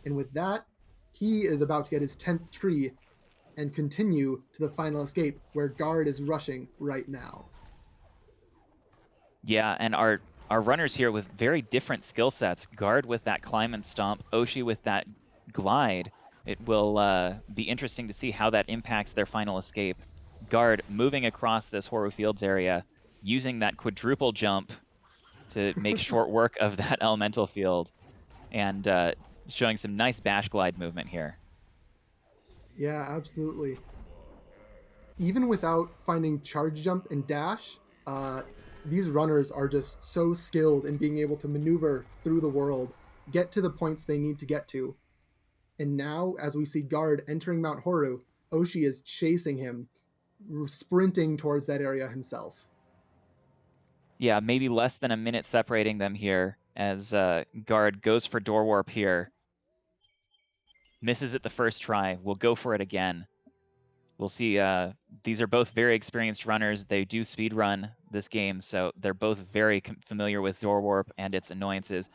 And with that, he is about to get his 10th tree and continue to the final escape, where Guard is rushing right now. Yeah, and our runners here with very different skill sets. Guard with that climb and stomp, Oshi with that glide. It will be interesting to see how that impacts their final escape. Guard moving across this Horu Fields area, using that quadruple jump to make short work of that elemental field, and showing some nice bash glide movement here. Yeah, absolutely. Even without finding charge jump and dash, these runners are just so skilled in being able to maneuver through the world, get to the points they need to get to. And now, as we see Guard entering Mount Horu, Oshi is chasing him, sprinting towards that area himself. Yeah, maybe less than a minute separating them here as Guard goes for door warp here. Misses it the first try. We'll go for it again. We'll see. These are both very experienced runners. They do speedrun this game, so they're both very familiar with door warp and its annoyances.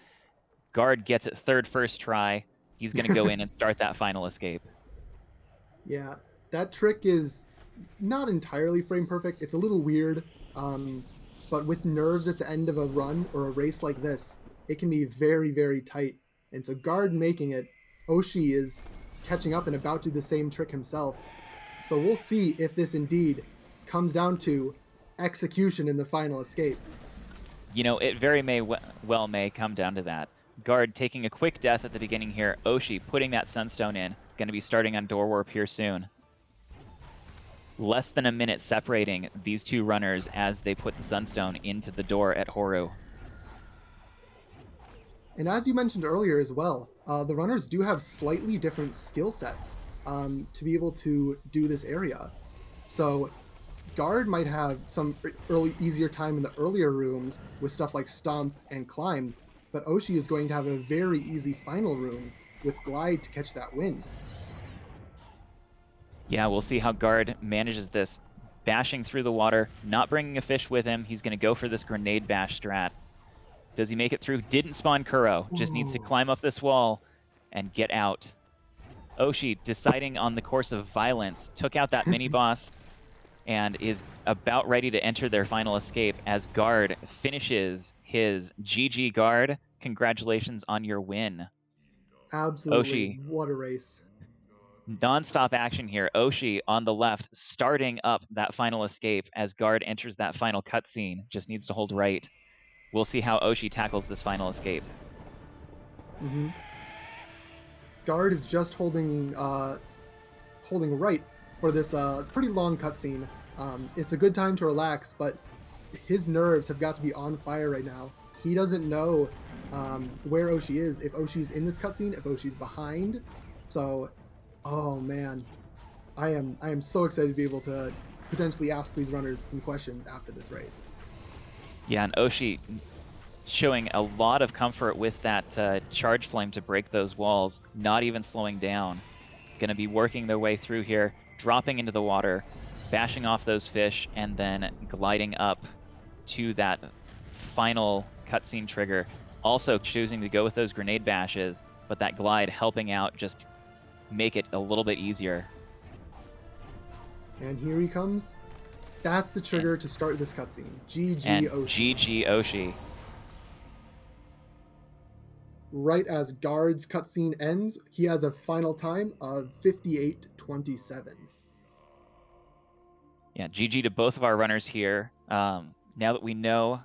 Guard gets it first try. He's going to go in and start that final escape. Yeah, that trick is not entirely frame perfect. It's a little weird. But with nerves at the end of a run or a race like this, it can be very, very tight. And so Guard making it, Oshi is catching up and about to do the same trick himself. So we'll see if this indeed comes down to execution in the final escape. You know, it very well may come down to that. Guard taking a quick death at the beginning here. Oshi putting that Sunstone in. Going to be starting on Door Warp here soon. Less than a minute separating these two runners as they put the Sunstone into the door at Horu. And as you mentioned earlier as well, the runners do have slightly different skill sets to be able to do this area. So Guard might have some easier time in the earlier rooms with stuff like Stomp and Climb, but Oshi is going to have a very easy final room with Glide to catch that wind. Yeah, we'll see how Guard manages this. Bashing through the water, not bringing a fish with him. He's going to go for this grenade bash strat. Does he make it through? Didn't spawn Kuro. Just needs to climb up this wall and get out. Oshi deciding on the course of violence, took out that mini-boss and is about ready to enter their final escape as Guard finishes his GG Guard. Congratulations on your win. Absolutely. Oshi. What a race. Non-stop action here. Oshi on the left, starting up that final escape as Guard enters that final cutscene. Just needs to hold right. We'll see how Oshi tackles this final escape. Mm-hmm. Guard is just holding right for this pretty long cutscene. It's a good time to relax, but his nerves have got to be on fire right now. He doesn't know where Oshi is, if Oshi's in this cutscene, if Oshi's behind. So, oh man, I am so excited to be able to potentially ask these runners some questions after this race. Yeah, and Oshi showing a lot of comfort with that charge flame to break those walls, not even slowing down. Going to be working their way through here, dropping into the water, bashing off those fish, and then gliding up to that final cutscene trigger. Also choosing to go with those grenade bashes, but that glide helping out just make it a little bit easier. And here he comes. That's the trigger to start this cutscene. GG And Oshi. GG Oshi. Right as Guard's cutscene ends, he has a final time of 58:27. Yeah, GG to both of our runners here. Now that we know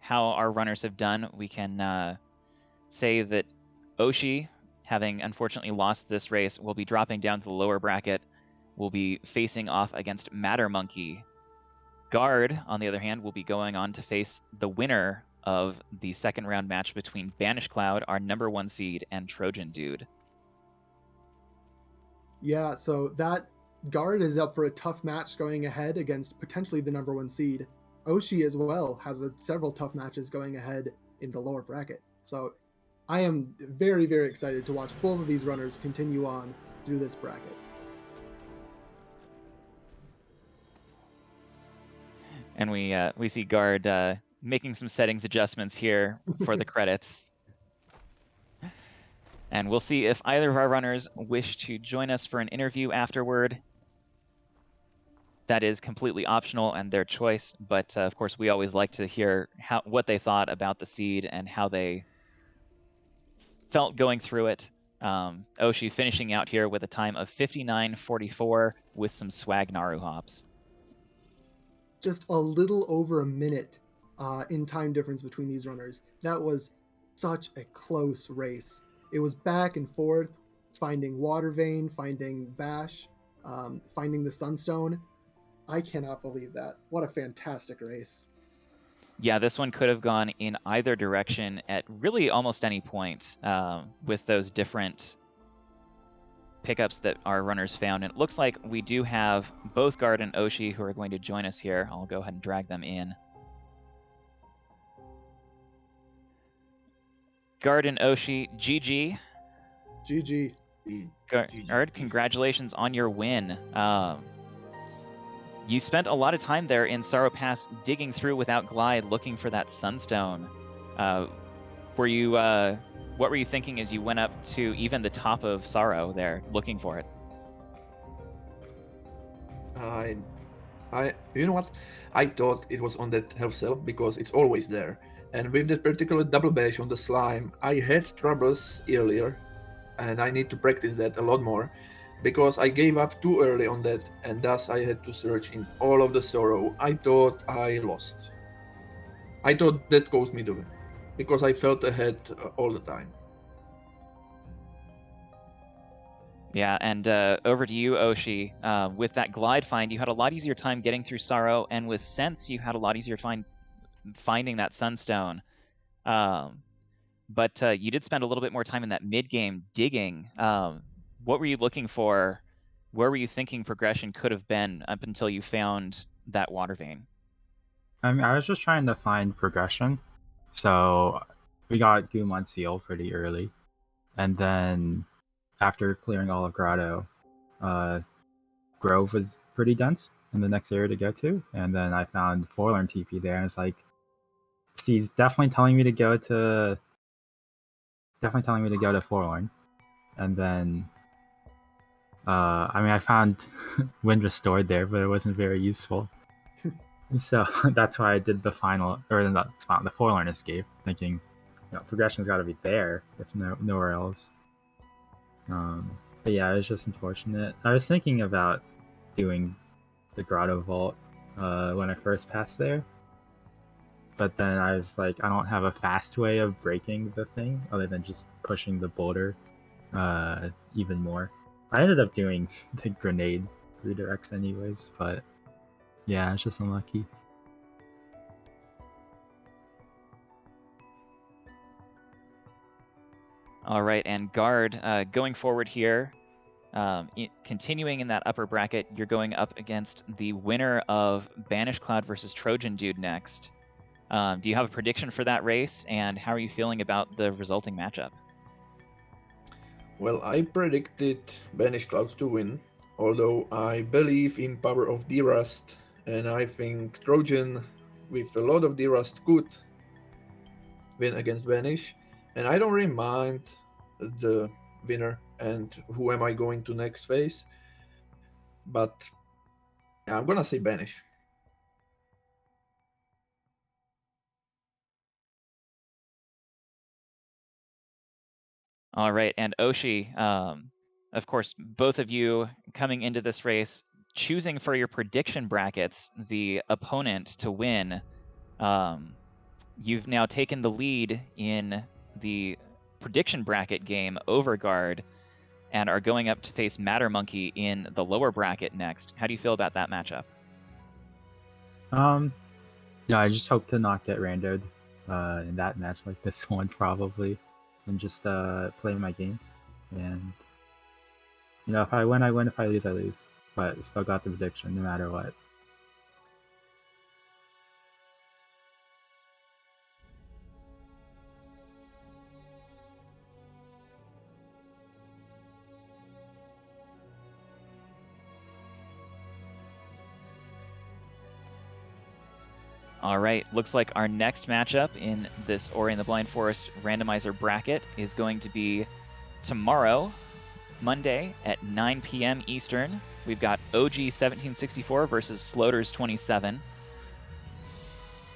how our runners have done, we can say that Oshi, having unfortunately lost this race, will be dropping down to the lower bracket. Will be facing off against Matter Monkey. Guard, on the other hand, will be going on to face the winner of the second round match between Banish Cloud, our #1 seed, and Trojan Dude. Yeah, so that Guard is up for a tough match going ahead against potentially the #1 seed. Oshi as well has several tough matches going ahead in the lower bracket. So I am very, very excited to watch both of these runners continue on through this bracket. And we see Guard making some settings adjustments here for the credits. And we'll see if either of our runners wish to join us for an interview afterward. That is completely optional and their choice, but of course we always like to hear what they thought about the seed and how they felt going through it. Oshi finishing out here with a time of 59:44 with some swag Naru hops. Just a little over a minute in time difference between these runners. That was such a close race. It was back and forth, finding Water Vein, finding Bash, finding the Sunstone. I cannot believe that. What a fantastic race. Yeah, this one could have gone in either direction at really almost any point with those different pickups that our runners found. And it looks like we do have both Guard and Oshi who are going to join us here. I'll go ahead and drag them in. Guard and Oshi, GG. GG. Guard, congratulations on your win. You spent a lot of time there in Sorrow Pass digging through without Glide looking for that Sunstone. What were you thinking as you went up to even the top of Sorrow there looking for it? You know what? I thought it was on that health cell because it's always there. And with that particular double bash on the slime, I had troubles earlier, and I need to practice that a lot more, because I gave up too early on that, and thus I had to search in all of the sorrow. I thought I lost. I thought that cost me the win, because I felt ahead all the time. Yeah, and over to you, Oshi. With that glide find, you had a lot easier time getting through Sorrow, and with Sense, you had a lot easier time finding that Sunstone. But you did spend a little bit more time in that mid-game digging. What were you looking for? Where were you thinking progression could have been up until you found that water vein? I mean, I was just trying to find progression. So we got Gumon Seal pretty early. And then after clearing all of Grotto, Grove was pretty dense in the next area to go to. And then I found Forlorn TP there, and it's like, he's definitely telling me to go to Forlorn. And then I mean, I found Wind Restored there, but it wasn't very useful. So that's why I did the final, or the Forlorn Escape, thinking, progression's got to be there, if nowhere else. But yeah, it was just unfortunate. I was thinking about doing the Grotto Vault when I first passed there, but then I was like, I don't have a fast way of breaking the thing other than just pushing the boulder even more. I ended up doing the grenade redirects anyways, but yeah, it's just unlucky. All right, and Guard, going forward here, continuing in that upper bracket, you're going up against the winner of Banish Cloud versus Trojan Dude next. Do you have a prediction for that race, and how are you feeling about the resulting matchup? Well, I predicted Banish Cloud to win, although I believe in power of D-Rust, and I think Trojan, with a lot of D-Rust, could win against Banish, and I don't really mind the winner and who am I going to next phase, but yeah, I'm gonna say Banish. All right, and Oshi, of course, both of you coming into this race, choosing for your prediction brackets the opponent to win. You've now taken the lead in the prediction bracket game over Guard, and are going up to face Matter Monkey in the lower bracket next. How do you feel about that matchup? Yeah, I just hope to not get randoed in that match like this one probably, and just play my game. And if I win, I win. If I lose, I lose. But still got the prediction no matter what. All right, looks like our next matchup in this Ori and the Blind Forest randomizer bracket is going to be tomorrow, Monday at 9 p.m. Eastern. We've got OG 1764 versus Sloaters 27.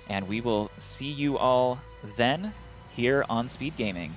And we will see you all then here on Speed Gaming.